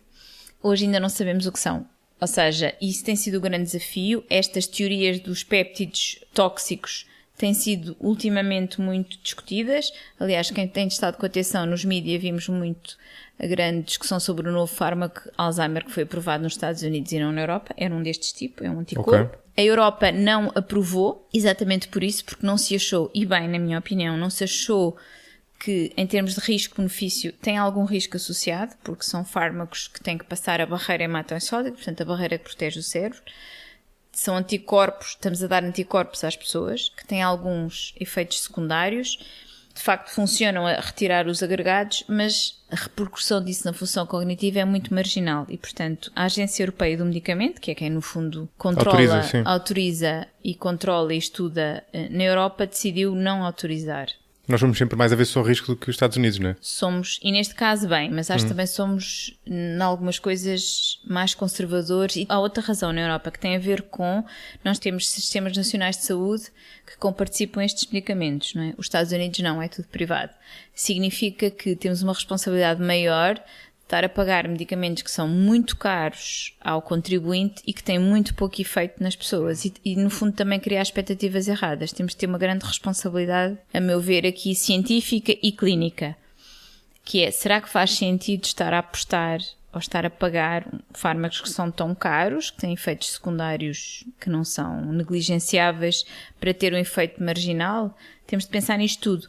Hoje ainda não sabemos o que são. Ou seja, isso tem sido o grande desafio. Estas teorias dos péptidos tóxicos têm sido ultimamente muito discutidas. Aliás, quem tem estado com atenção nos mídias, vimos muito a grande discussão sobre o novo fármaco Alzheimer que foi aprovado nos Estados Unidos e não na Europa. Era um destes tipos, é um anticorpo. A Europa não aprovou, exatamente por isso, porque não se achou, e bem, na minha opinião, não se achou que, em termos de risco-benefício, tem algum risco associado, porque são fármacos que têm que passar a barreira hematoencefálica, portanto, a barreira que protege o cérebro. São anticorpos, estamos a dar anticorpos às pessoas, que têm alguns efeitos secundários. De facto, funcionam a retirar os agregados, mas a repercussão disso na função cognitiva é muito marginal. E, portanto, a Agência Europeia do Medicamento, que é quem, no fundo, autoriza e controla e estuda na Europa, decidiu não autorizar. Nós somos sempre mais a ver só risco do que os Estados Unidos, não é? Somos, e neste caso bem, mas acho que também somos, em algumas coisas, mais conservadores. E há outra razão na Europa que tem a ver com, nós temos sistemas nacionais de saúde que comparticipam estes medicamentos, não é? Os Estados Unidos não, é tudo privado. Significa que temos uma responsabilidade maior de estar a pagar medicamentos que são muito caros ao contribuinte e que têm muito pouco efeito nas pessoas e no fundo também criar expectativas erradas. Temos de ter uma grande responsabilidade, a meu ver, aqui científica e clínica, que é, será que faz sentido estar a apostar ou estar a pagar fármacos que são tão caros, que têm efeitos secundários que não são negligenciáveis, para ter um efeito marginal? Temos de pensar nisto tudo.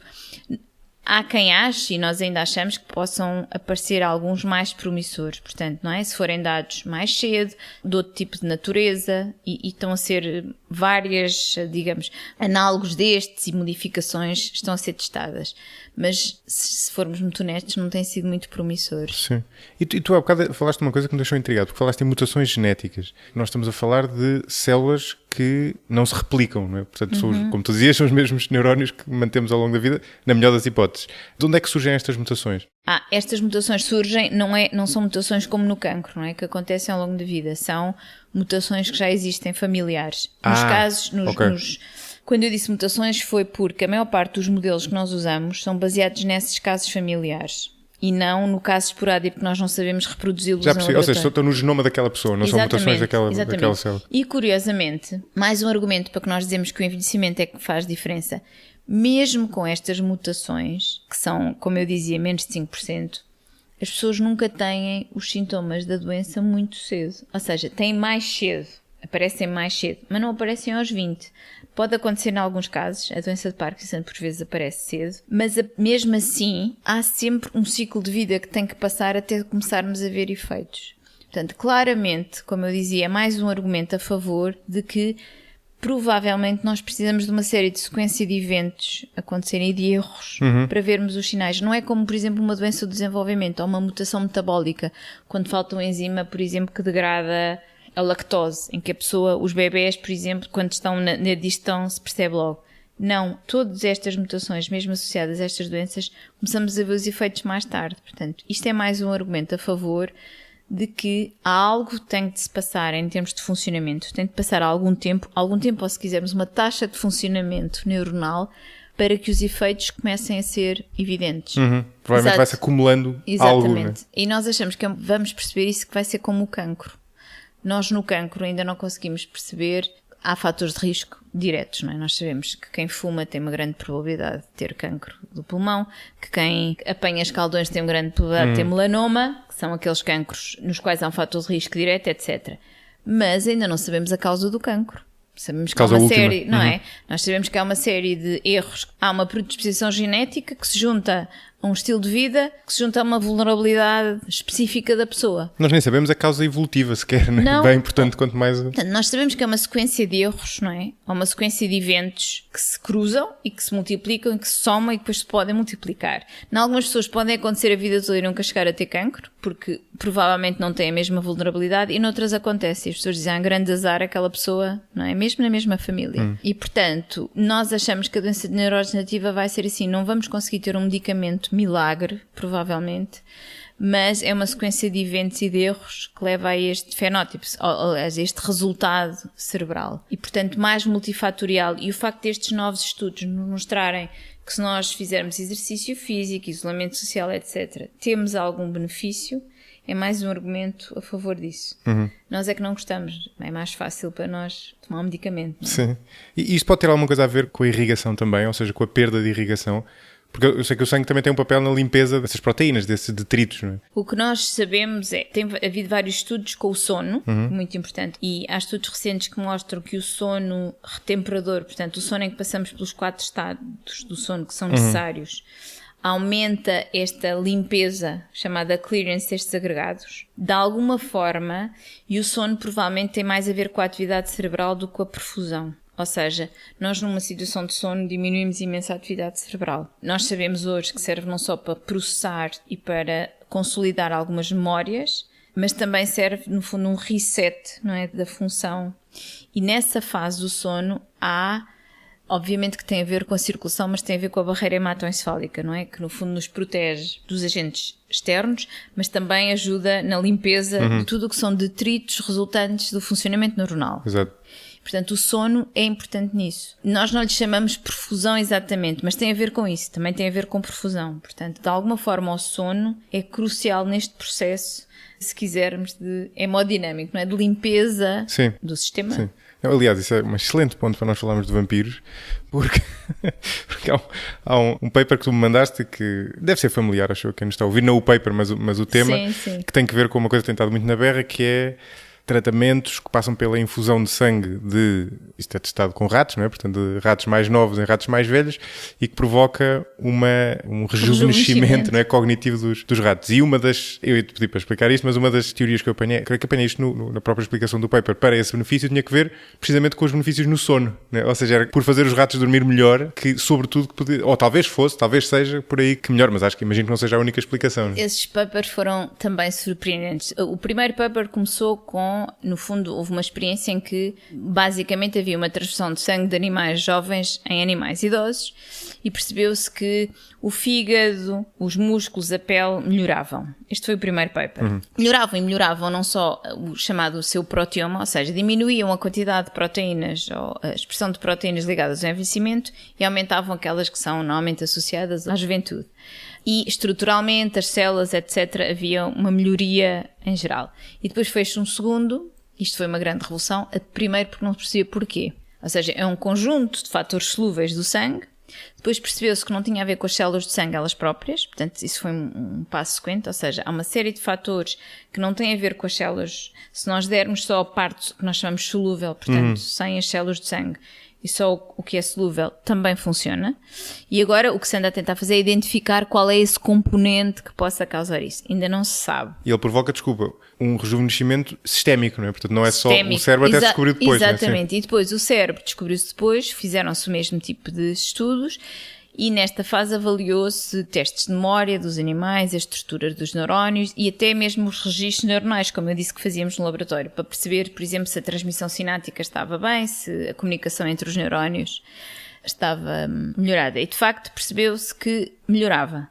Há quem ache, e nós ainda achamos, que possam aparecer alguns mais promissores. Portanto, não é? Se forem dados mais cedo, de outro tipo de natureza, e estão a ser várias, digamos, análogos destes e modificações estão a ser testadas. Mas, se formos muito honestos, não têm sido muito promissores. Sim. E tu há bocado falaste de uma coisa que me deixou intrigado, porque falaste em mutações genéticas. Nós estamos a falar de células que não se replicam, não é? Portanto, como tu dizias, são os mesmos neurónios que mantemos ao longo da vida, na melhor das hipóteses. De onde é que surgem estas mutações? Estas mutações surgem, não são mutações como no cancro, não é? Que acontecem ao longo da vida. São mutações que já existem familiares. Nos casos, quando eu disse mutações, foi porque a maior parte dos modelos que nós usamos são baseados nesses casos familiares. E não no caso esporádico, porque nós não sabemos reproduzi-los. Já percebi, ou seja, estão no genoma daquela pessoa, não são mutações daquela célula. E curiosamente, mais um argumento para que nós dizemos que o envelhecimento é que faz diferença. Mesmo com estas mutações, que são, como eu dizia, menos de 5%, as pessoas nunca têm os sintomas da doença muito cedo. Ou seja, têm mais cedo, aparecem mais cedo, mas não aparecem aos 20. Pode acontecer em alguns casos, a doença de Parkinson por vezes aparece cedo, mas mesmo assim há sempre um ciclo de vida que tem que passar até começarmos a ver efeitos. Portanto, claramente, como eu dizia, é mais um argumento a favor de que provavelmente nós precisamos de uma série de sequência de eventos acontecerem e de erros para vermos os sinais. Não é como, por exemplo, uma doença do desenvolvimento ou uma mutação metabólica, quando falta um enzima, por exemplo, que degrada a lactose, em que a pessoa, os bebés, por exemplo, quando estão na digestão, se percebe logo. Não, todas estas mutações, mesmo associadas a estas doenças, começamos a ver os efeitos mais tarde. Portanto, isto é mais um argumento a favor de que há algo que tem de se passar em termos de funcionamento. Tem de passar algum tempo, ou se quisermos uma taxa de funcionamento neuronal, para que os efeitos comecem a ser evidentes. Provavelmente vai-se acumulando algo. Exatamente. Né? E nós achamos que vamos perceber isso, que vai ser como o cancro. Nós no cancro ainda não conseguimos perceber. Há fatores de risco diretos, não é? Nós sabemos que quem fuma tem uma grande probabilidade de ter cancro do pulmão, que quem apanha escaldões tem uma grande probabilidade de ter melanoma, que são aqueles cancros nos quais há um fator de risco direto, etc. Mas ainda não sabemos a causa do cancro. Sabemos que há uma série, não é? Nós sabemos que há uma série de erros. Há uma predisposição genética que se junta a um estilo de vida, que se junta a uma vulnerabilidade específica da pessoa. Nós nem sabemos a causa evolutiva sequer, não é? Não. Bem importante quanto mais... Portanto, nós sabemos que é uma sequência de erros, não é? Há uma sequência de eventos que se cruzam e que se multiplicam e que se somam e que depois se podem multiplicar. Em algumas pessoas podem acontecer a vida toda e nunca chegar a ter cancro, porque provavelmente não têm a mesma vulnerabilidade, e noutras acontece. E as pessoas dizem, grande azar aquela pessoa, não é? Mesmo na mesma família. E, portanto, nós achamos que a doença neurodegenerativa vai ser assim. Não vamos conseguir ter um medicamento milagre, provavelmente, mas é uma sequência de eventos e de erros que leva a este fenótipo, a este resultado cerebral. E, portanto, mais multifatorial. E o facto destes novos estudos nos mostrarem que se nós fizermos exercício físico, isolamento social, etc., temos algum benefício, é mais um argumento a favor disso. Nós é que não gostamos. É mais fácil para nós tomar um medicamento. Não é? Sim. E isto pode ter alguma coisa a ver com a irrigação também, ou seja, com a perda de irrigação? Porque eu sei que o sangue também tem um papel na limpeza dessas proteínas, desses detritos, não é? O que nós sabemos tem havido vários estudos com o sono, muito importante, e há estudos recentes que mostram que o sono retemperador, portanto, o sono em que passamos pelos 4 estados do sono que são necessários, aumenta esta limpeza, chamada clearance destes agregados, de alguma forma, e o sono provavelmente tem mais a ver com a atividade cerebral do que com a perfusão. Ou seja, nós numa situação de sono diminuímos imenso a atividade cerebral. Nós sabemos hoje que serve não só para processar e para consolidar algumas memórias, mas também serve, no fundo, um reset, não é, da função. E nessa fase do sono há, obviamente que tem a ver com a circulação, mas tem a ver com a barreira hematoencefálica, não é? Que no fundo nos protege dos agentes externos, mas também ajuda na limpeza de tudo o que são detritos resultantes do funcionamento neuronal. Exato. Portanto, o sono é importante nisso. Nós não lhe chamamos perfusão exatamente, mas tem a ver com isso. Também tem a ver com perfusão. Portanto, de alguma forma, o sono é crucial neste processo, se quisermos, de hemodinâmico, não é? De limpeza do sistema. Sim. Aliás, isso é um excelente ponto para nós falarmos de vampiros, porque há um paper que tu me mandaste que deve ser familiar, acho que quem nos está a ouvir, não o paper, mas o tema, que tem que ver com uma coisa que tem estado muito na berra, que é tratamentos que passam pela infusão de sangue isto é testado com ratos, não é? Portanto, de ratos mais novos em ratos mais velhos, e que provoca um rejuvenescimento, não é? Cognitivo dos ratos. E uma das, eu ia te pedir para explicar isto, mas uma das teorias que eu apanhei, creio que apanhei isto na própria explicação do paper para esse benefício, tinha que ver precisamente com os benefícios no sono, não é? Ou seja, era por fazer os ratos dormir melhor, que sobretudo, ou talvez seja por aí que melhor, mas imagino que não seja a única explicação. Não é? Esses papers foram também surpreendentes. O primeiro paper começou com, no fundo, houve uma experiência em que basicamente havia uma transfusão de sangue de animais jovens em animais idosos e percebeu-se que o fígado, os músculos, a pele melhoravam. Este foi o primeiro paper. Melhoravam não só o chamado seu proteoma, ou seja, diminuíam a quantidade de proteínas ou a expressão de proteínas ligadas ao envelhecimento e aumentavam aquelas que são normalmente associadas à juventude. E estruturalmente, as células, etc., havia uma melhoria em geral. E depois fez-se um segundo, isto foi uma grande revolução, primeiro porque não se percebia porquê. Ou seja, é um conjunto de fatores solúveis do sangue. Depois percebeu-se que não tinha a ver com as células de sangue elas próprias, portanto isso foi um passo sequente, ou seja, há uma série de fatores que não têm a ver com as células. Se nós dermos só a parte que nós chamamos solúvel, portanto sem as células de sangue, e só o que é solúvel também funciona. E agora o que se anda a tentar fazer é identificar qual é esse componente que possa causar isso. Ainda não se sabe. E ele provoca, um rejuvenescimento sistémico, não é? Portanto, não é só o cérebro até se descobriu depois. Exatamente. Não é? E depois o cérebro descobriu-se depois, fizeram-se o mesmo tipo de estudos E nesta fase avaliou-se testes de memória dos animais, as estruturas dos neurónios e até mesmo os registros neuronais, como eu disse que fazíamos no laboratório, para perceber, por exemplo, se a transmissão sináptica estava bem, se a comunicação entre os neurónios estava melhorada. E de facto percebeu-se que melhorava.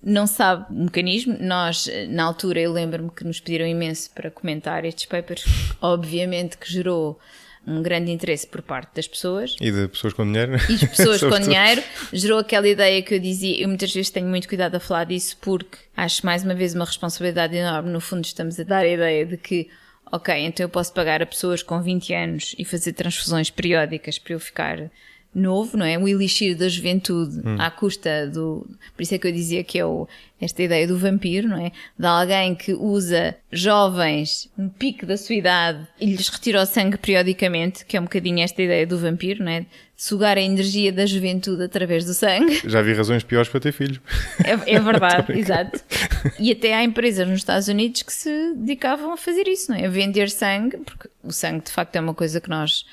Não sabe o mecanismo. Nós, na altura, eu lembro-me que nos pediram imenso para comentar estes papers, obviamente que gerou um grande interesse por parte das pessoas. E de pessoas com dinheiro. E de pessoas com dinheiro. Gerou aquela ideia que eu dizia, eu muitas vezes tenho muito cuidado a falar disso porque acho mais uma vez uma responsabilidade enorme. No fundo estamos a dar a ideia de que, ok, então eu posso pagar a pessoas com 20 anos e fazer transfusões periódicas para eu ficar novo, não é? O elixir da juventude à custa do... Por isso é que eu dizia que é esta ideia do vampiro, não é? De alguém que usa jovens no pico da sua idade e lhes retira o sangue periodicamente, que é um bocadinho esta ideia do vampiro, não é? Sugar a energia da juventude através do sangue. Já vi razões piores para ter filhos. É verdade, exato. E até há empresas nos Estados Unidos que se dedicavam a fazer isso, não é? A vender sangue, porque o sangue de facto é uma coisa que nós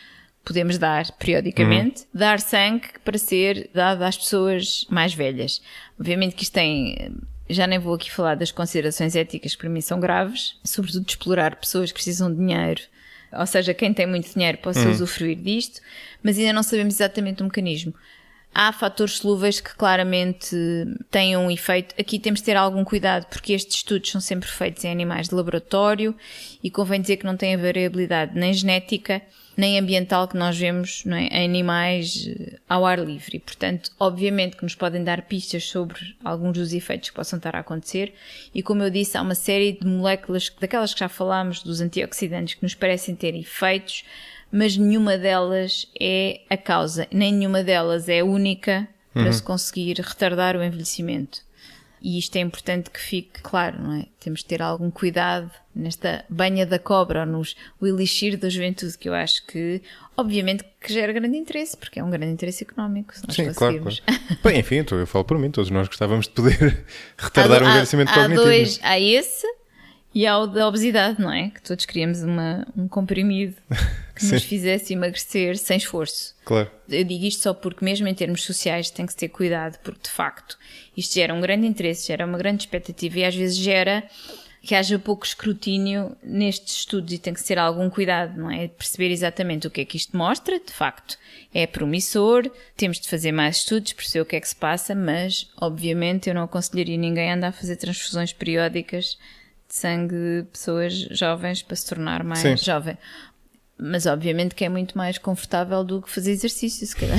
podemos dar periodicamente, dar sangue para ser dado às pessoas mais velhas. Obviamente que isto tem, já nem vou aqui falar das considerações éticas que para mim são graves, sobretudo de explorar pessoas que precisam de dinheiro, ou seja, quem tem muito dinheiro possa usufruir disto, mas ainda não sabemos exatamente o mecanismo. Há fatores solúveis que claramente têm um efeito. Aqui temos de ter algum cuidado porque estes estudos são sempre feitos em animais de laboratório e convém dizer que não tem a variabilidade nem genética nem ambiental que nós vemos, não é, em animais ao ar livre. E, portanto, obviamente que nos podem dar pistas sobre alguns dos efeitos que possam estar a acontecer. E, como eu disse, há uma série de moléculas, daquelas que já falámos, dos antioxidantes, que nos parecem ter efeitos, mas nenhuma delas é a causa, nem nenhuma delas é única para se conseguir retardar o envelhecimento. E isto é importante que fique claro, não é? Temos de ter algum cuidado nesta banha da cobra, ou o elixir da juventude, que eu acho que, obviamente, que gera grande interesse, porque é um grande interesse económico, se nós conseguirmos. Claro. Bem, enfim, eu falo por mim, todos nós gostávamos de poder retardar o envelhecimento cognitivo. Há esse e há o da obesidade, não é? Que todos queríamos um comprimido que nos fizesse emagrecer sem esforço. Claro. Eu digo isto só porque mesmo em termos sociais tem que se ter cuidado, porque de facto isto gera um grande interesse, gera uma grande expectativa e às vezes gera que haja pouco escrutínio nestes estudos e tem que ter algum cuidado, não é? De perceber exatamente o que é que isto mostra, de facto é promissor, temos de fazer mais estudos, perceber o que é que se passa, mas obviamente eu não aconselharia ninguém a andar a fazer transfusões periódicas de sangue de pessoas jovens para se tornar mais jovem. Mas obviamente que é muito mais confortável do que fazer exercício, se calhar.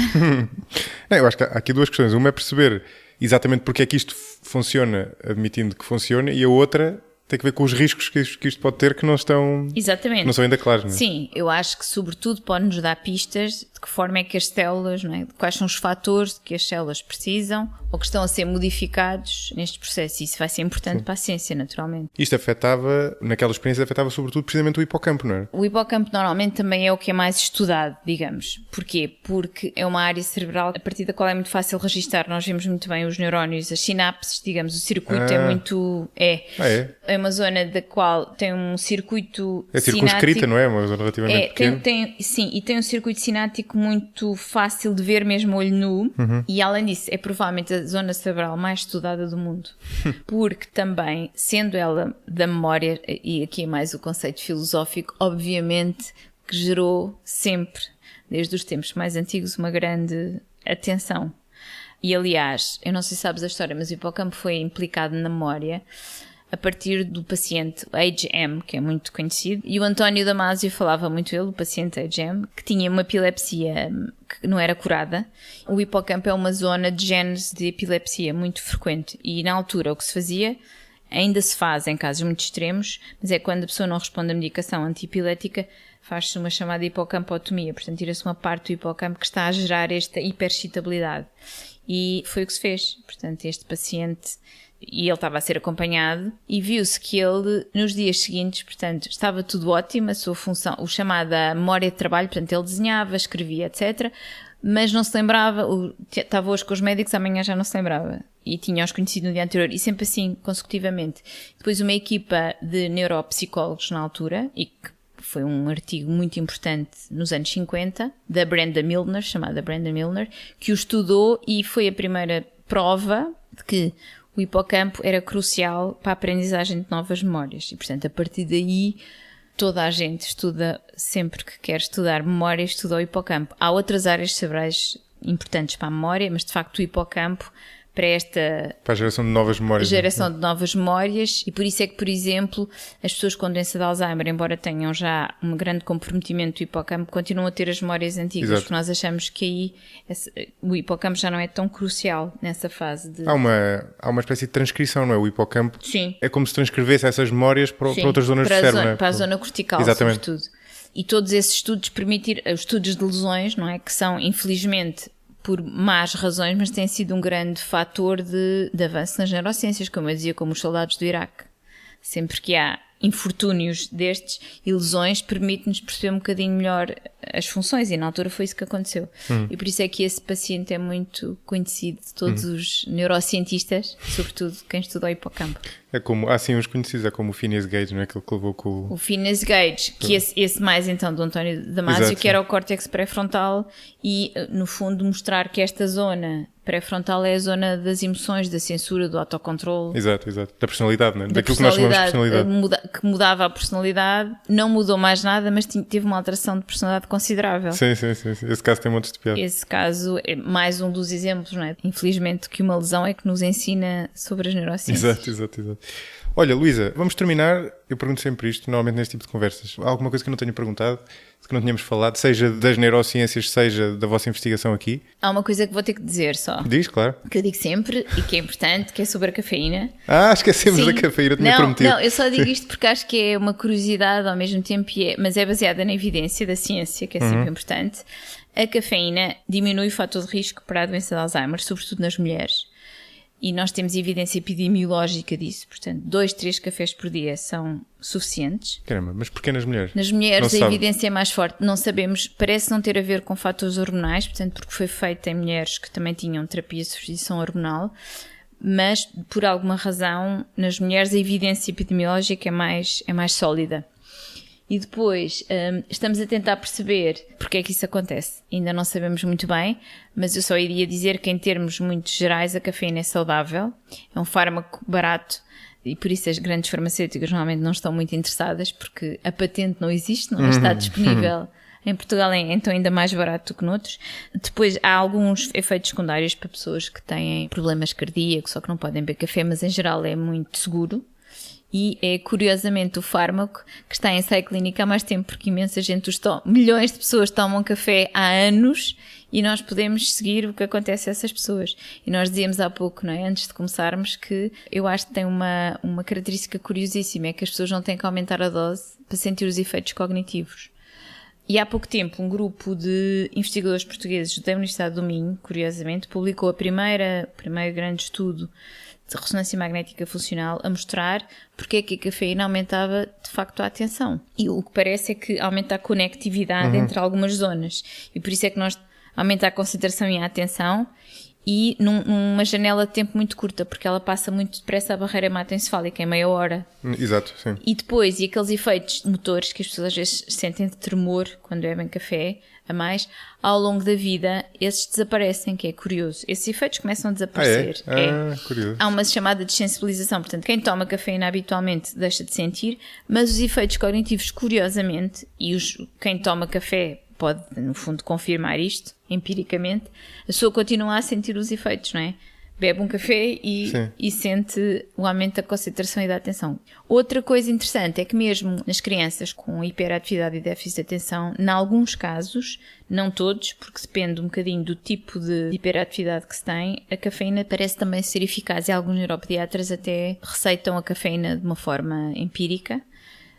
Eu acho que há aqui duas questões. Uma é perceber exatamente porque é que isto funciona, admitindo que funciona, e a outra tem que ver com os riscos que isto pode ter que não estão... Exatamente. Não são ainda claros, não é? Sim, eu acho que sobretudo pode-nos dar pistas de que forma é que as células, não é? Quais são os fatores que as células precisam ou que estão a ser modificados neste processo. Isso vai ser importante para a ciência, naturalmente. Isto afetava, naquela experiência, afetava sobretudo precisamente o hipocampo, não é? O hipocampo normalmente também é o que é mais estudado, digamos. Porquê? Porque é uma área cerebral a partir da qual é muito fácil registar. Nós vemos muito bem os neurónios, as sinapses, digamos, o circuito é muito... É uma zona da qual tem um circuito sináptico... É circunscrita, não é? Uma zona relativamente pequena. Sim, e tem um circuito sináptico muito fácil de ver mesmo olho nu. E além disso, é provavelmente a zona cerebral mais estudada do mundo. Porque também, sendo ela da memória, e aqui é mais o conceito filosófico, obviamente que gerou sempre, desde os tempos mais antigos, uma grande atenção. E aliás, eu não sei se sabes a história, mas o hipocampo foi implicado na memória a partir do paciente Age-M, que é muito conhecido, e o António Damasio falava muito ele, o paciente Age-M, que tinha uma epilepsia que não era curada. O hipocampo é uma zona de genes de epilepsia muito frequente e na altura o que se fazia, ainda se faz em casos muito extremos, mas é quando a pessoa não responde à medicação antiepilética, faz-se uma chamada hipocampotomia, portanto tira-se uma parte do hipocampo que está a gerar esta hiperexcitabilidade. E foi o que se fez, portanto este paciente... E ele estava a ser acompanhado e viu-se que ele, nos dias seguintes, portanto, estava tudo ótimo, a sua função, o chamada memória de trabalho, portanto, ele desenhava, escrevia, etc., mas não se lembrava, estava hoje com os médicos, amanhã já não se lembrava. E tinha-os conhecido no dia anterior, e sempre assim, consecutivamente. Depois uma equipa de neuropsicólogos na altura, e que foi um artigo muito importante nos anos 50, da Brenda Milner, chamada Brenda Milner, que o estudou e foi a primeira prova de que o hipocampo era crucial para a aprendizagem de novas memórias. E, portanto, a partir daí, toda a gente estuda, sempre que quer estudar memória, estuda o hipocampo. Há outras áreas cerebrais importantes para a memória, mas, de facto, o hipocampo para a geração de novas memórias. Geração de novas memórias, e por isso é que, por exemplo, as pessoas com doença de Alzheimer, embora tenham já um grande comprometimento do hipocampo, continuam a ter as memórias antigas, porque nós achamos que aí o hipocampo já não é tão crucial nessa fase de... Há uma espécie de transcrição, não é? O hipocampo Sim. É como se transcrevesse essas memórias para outras zonas do cérebro, não é? Para a zona cortical, Exatamente. sobretudo. E todos esses estudos permitem, os estudos de lesões, não é? Que são, infelizmente, por más razões, mas tem sido um grande fator de avanço nas neurociências, como eu dizia, como os soldados do Iraque. Sempre que há infortúnios destes e lesões, permite-nos perceber um bocadinho melhor as funções, e na altura foi isso que aconteceu. E por isso é que esse paciente é muito conhecido de todos os neurocientistas, sobretudo quem estuda o hipocampo. É como, sim, os conhecidos, é como o Phineas Gage, não é? Aquele que levou com o Phineas Gage, que esse mais então do António Damasio, Exato, que era o córtex pré-frontal, e no fundo mostrar que esta zona pré-frontal é a zona das emoções, da censura, do autocontrole. Exato. Da personalidade, não é? Daquilo que nós chamamos de personalidade. Que mudava a personalidade, não mudou mais nada, mas teve uma alteração de personalidade considerável. Sim. Esse caso tem montes de piada. Esse caso é mais um dos exemplos, não é? Infelizmente, que uma lesão é que nos ensina sobre as neurociências. Exato. Olha, Luísa, vamos terminar. Eu pergunto sempre isto, normalmente neste tipo de conversas. Há alguma coisa que eu não tenha perguntado, que não tínhamos falado, seja das neurociências, seja da vossa investigação aqui? Há uma coisa que vou ter que dizer só. Diz, claro. Que eu digo sempre e que é importante, que é sobre a cafeína. Esquecemos da cafeína, tinha prometido. Não, eu só digo isto porque acho que é uma curiosidade ao mesmo tempo, mas é baseada na evidência da ciência, que é sempre importante. A cafeína diminui o fator de risco para a doença de Alzheimer, sobretudo nas mulheres. E nós temos evidência epidemiológica disso. Portanto, 2-3 cafés por dia são suficientes. Caramba, mas porquê nas mulheres? Nas mulheres a evidência é mais forte. Não sabemos, parece não ter a ver com fatores hormonais, portanto, porque foi feita em mulheres que também tinham terapia de substituição hormonal, mas por alguma razão, nas mulheres a evidência epidemiológica é mais sólida. E depois estamos a tentar perceber porque é que isso acontece. Ainda não sabemos muito bem, mas eu só iria dizer que em termos muito gerais a cafeína é saudável, é um fármaco barato e por isso as grandes farmacêuticas normalmente não estão muito interessadas porque a patente não existe, não está disponível. Em Portugal é então ainda mais barato do que noutros. Depois há alguns efeitos secundários para pessoas que têm problemas cardíacos ou que não podem beber café, mas em geral é muito seguro. E é curiosamente o fármaco que está em ensaio clínico há mais tempo, porque imensa gente milhões de pessoas tomam café há anos e nós podemos seguir o que acontece a essas pessoas. E nós dizíamos há pouco, não é? Antes de começarmos, que eu acho que tem uma característica curiosíssima, é que as pessoas não têm que aumentar a dose para sentir os efeitos cognitivos. E há pouco tempo um grupo de investigadores portugueses da Universidade do Minho, curiosamente, publicou o primeiro grande estudo de ressonância magnética funcional a mostrar porque é que a cafeína aumentava de facto a atenção. E o que parece é que aumenta a conectividade entre algumas zonas. E por isso é que nós aumenta a concentração e a atenção e numa janela de tempo muito curta, porque ela passa muito depressa a barreira hematoencefálica, em meia hora. Exato, sim. E depois, aqueles efeitos motores que as pessoas às vezes sentem de tremor quando bebem café a mais, ao longo da vida, esses desaparecem, que é curioso. Esses efeitos começam a desaparecer. Curioso. Há uma chamada desensibilização, portanto, quem toma cafeína habitualmente deixa de sentir, mas os efeitos cognitivos, curiosamente, e quem toma café pode, no fundo, confirmar isto, empiricamente, a pessoa continua a sentir os efeitos, não é? Bebe um café e sente o aumento da concentração e da atenção. Outra coisa interessante é que mesmo nas crianças com hiperatividade e déficit de atenção, em alguns casos, não todos, porque depende um bocadinho do tipo de hiperatividade que se tem, a cafeína parece também ser eficaz e alguns neuropediatras até receitam a cafeína de uma forma empírica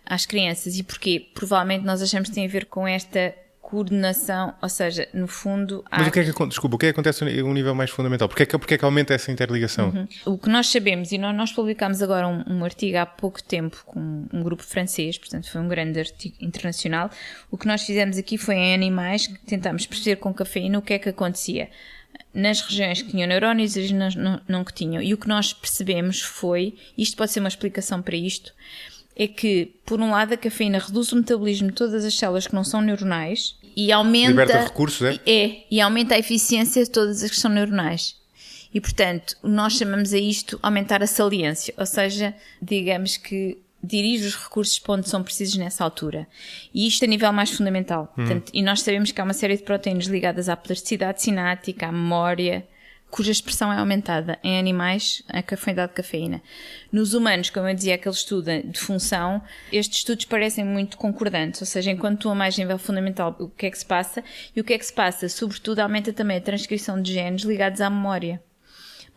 às crianças. E porquê? Provavelmente nós achamos que tem a ver com esta coordenação, ou seja, no fundo... Mas o que é que acontece a um nível mais fundamental? Porque é que aumenta essa interligação? O que nós sabemos, e nós publicámos agora um artigo há pouco tempo com um grupo francês, portanto foi um grande artigo internacional, o que nós fizemos aqui foi em animais, que tentámos perceber com cafeína o que é que acontecia nas regiões que tinham neurónios e não que tinham. E o que nós percebemos foi, isto pode ser uma explicação para isto, é que, por um lado, a cafeína reduz o metabolismo de todas as células que não são neuronais e aumenta... Liberta recursos, e aumenta a eficiência de todas as que são neuronais. E, portanto, nós chamamos a isto aumentar a saliência, ou seja, digamos que dirige os recursos para onde são precisos nessa altura. E isto a nível mais fundamental. Portanto, e nós sabemos que há uma série de proteínas ligadas à plasticidade sináptica, à memória, cuja expressão é aumentada em animais, a quantidade de cafeína. Nos humanos, como eu dizia, aquele estudo de função, estes estudos parecem muito concordantes, ou seja, enquanto tu a mais nível fundamental o que é que se passa, e o que é que se passa, sobretudo, aumenta também a transcrição de genes ligados à memória.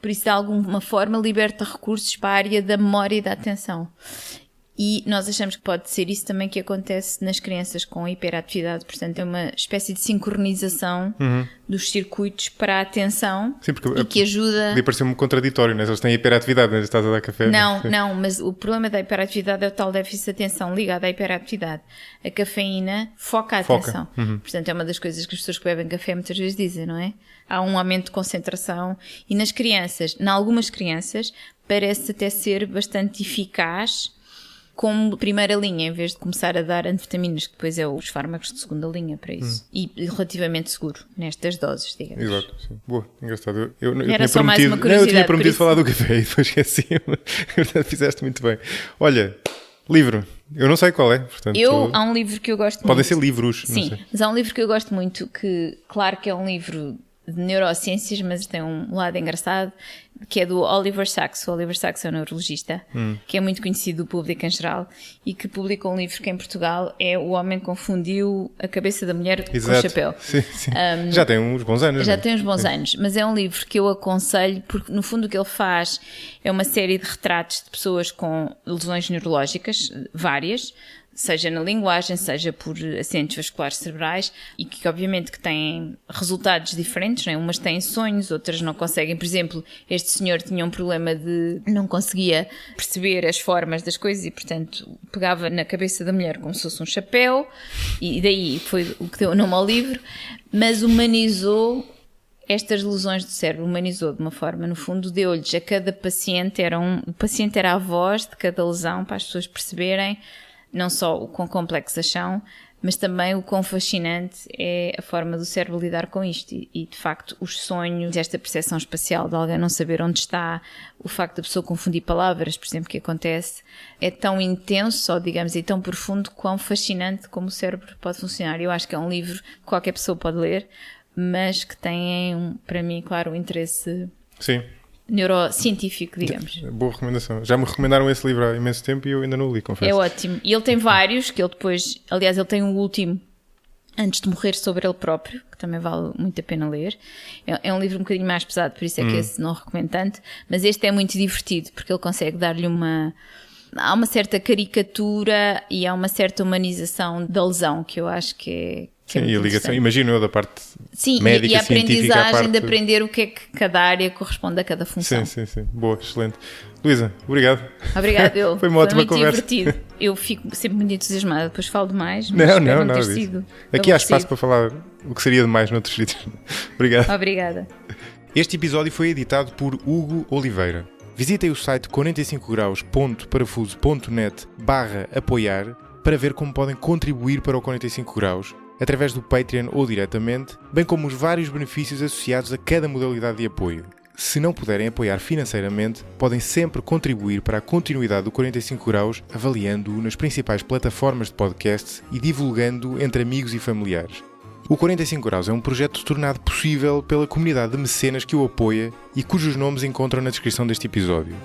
Por isso, de alguma forma, liberta recursos para a área da memória e da atenção. E nós achamos que pode ser isso também que acontece nas crianças com hiperatividade. Portanto, é uma espécie de sincronização dos circuitos para a atenção. Sim, porque e que ajuda... Podia parecer-me contraditório, né? Eles têm hiperatividade, né? Estás a dar café. Não, mas o problema da hiperatividade é o tal déficit de atenção ligado à hiperatividade. A cafeína foca a atenção. Portanto, é uma das coisas que as pessoas que bebem café muitas vezes dizem, não é? Há um aumento de concentração. E nas crianças, em algumas crianças, parece até ser bastante eficaz como primeira linha, em vez de começar a dar anfetaminas, que depois é os fármacos de segunda linha para isso. E relativamente seguro, nestas doses, digamos. Exato, sim. Boa, engraçado. Eu Era só mais uma curiosidade. Eu tinha prometido falar do café e depois esqueci. Fizeste muito bem. Olha, livro. Eu não sei qual é, portanto... Há um livro que eu gosto muito. Podem ser livros, sim, não sei. Mas há um livro que eu gosto muito, que claro que é um livro de neurociências, mas tem um lado engraçado, que é do Oliver Sacks. O Oliver Sacks é um neurologista, que é muito conhecido do público em geral, e que publicou um livro que em Portugal é O Homem que Confundiu a Cabeça da Mulher com o Chapéu. Sim. Já tem uns bons anos. Já tem uns bons anos, mas é um livro que eu aconselho, porque no fundo o que ele faz é uma série de retratos de pessoas com lesões neurológicas, várias, seja na linguagem, seja por acidentes vasculares cerebrais, e que obviamente que têm resultados diferentes, não é? Umas têm sonhos, outras não conseguem. Por exemplo, este senhor tinha um problema de não conseguia perceber as formas das coisas e, portanto, pegava na cabeça da mulher como se fosse um chapéu, e daí foi o que deu o nome ao livro, mas humanizou estas lesões do cérebro, humanizou de uma forma, no fundo, deu-lhes a cada paciente, o paciente era a voz de cada lesão, para as pessoas perceberem não só o quão complexas são, mas também o quão fascinante é a forma do cérebro lidar com isto. E de facto, os sonhos, esta percepção espacial de alguém não saber onde está, o facto da pessoa confundir palavras, por exemplo, que acontece, é tão intenso, ou digamos, e tão profundo, quão fascinante como o cérebro pode funcionar. Eu acho que é um livro que qualquer pessoa pode ler, mas que tem, para mim, claro, um interesse... Sim. Neurocientífico, digamos. Boa recomendação. Já me recomendaram esse livro há imenso tempo e eu ainda não o li, confesso. É ótimo. E ele tem vários, que ele depois... Aliás, ele tem um último, antes de morrer, sobre ele próprio, que também vale muito a pena ler. É um livro um bocadinho mais pesado, por isso é que esse não recomendo tanto. Mas este é muito divertido, porque ele consegue dar-lhe há uma certa caricatura e há uma certa humanização da lesão, que eu acho que é... Sim, e a ligação, imagino eu, da parte sim, médica, e a aprendizagem parte... de aprender o que é que cada área corresponde a cada função. Sim. Boa, excelente. Luísa, obrigado. Obrigada, eu. Foi uma ótima muito conversa. Divertido. Eu fico sempre muito entusiasmada, depois falo demais. Mas não ter sido aqui há espaço para falar o que seria demais noutros sítios. Obrigado. Obrigada. Este episódio foi editado por Hugo Oliveira. Visitem o site 45graus.parafuso.net/apoiar para ver como podem contribuir para o 45 graus através do Patreon ou diretamente, bem como os vários benefícios associados a cada modalidade de apoio. Se não puderem apoiar financeiramente, podem sempre contribuir para a continuidade do 45 graus avaliando-o nas principais plataformas de podcast e divulgando entre amigos e familiares. O 45 graus é um projeto tornado possível pela comunidade de mecenas que o apoia e cujos nomes encontram na descrição deste episódio.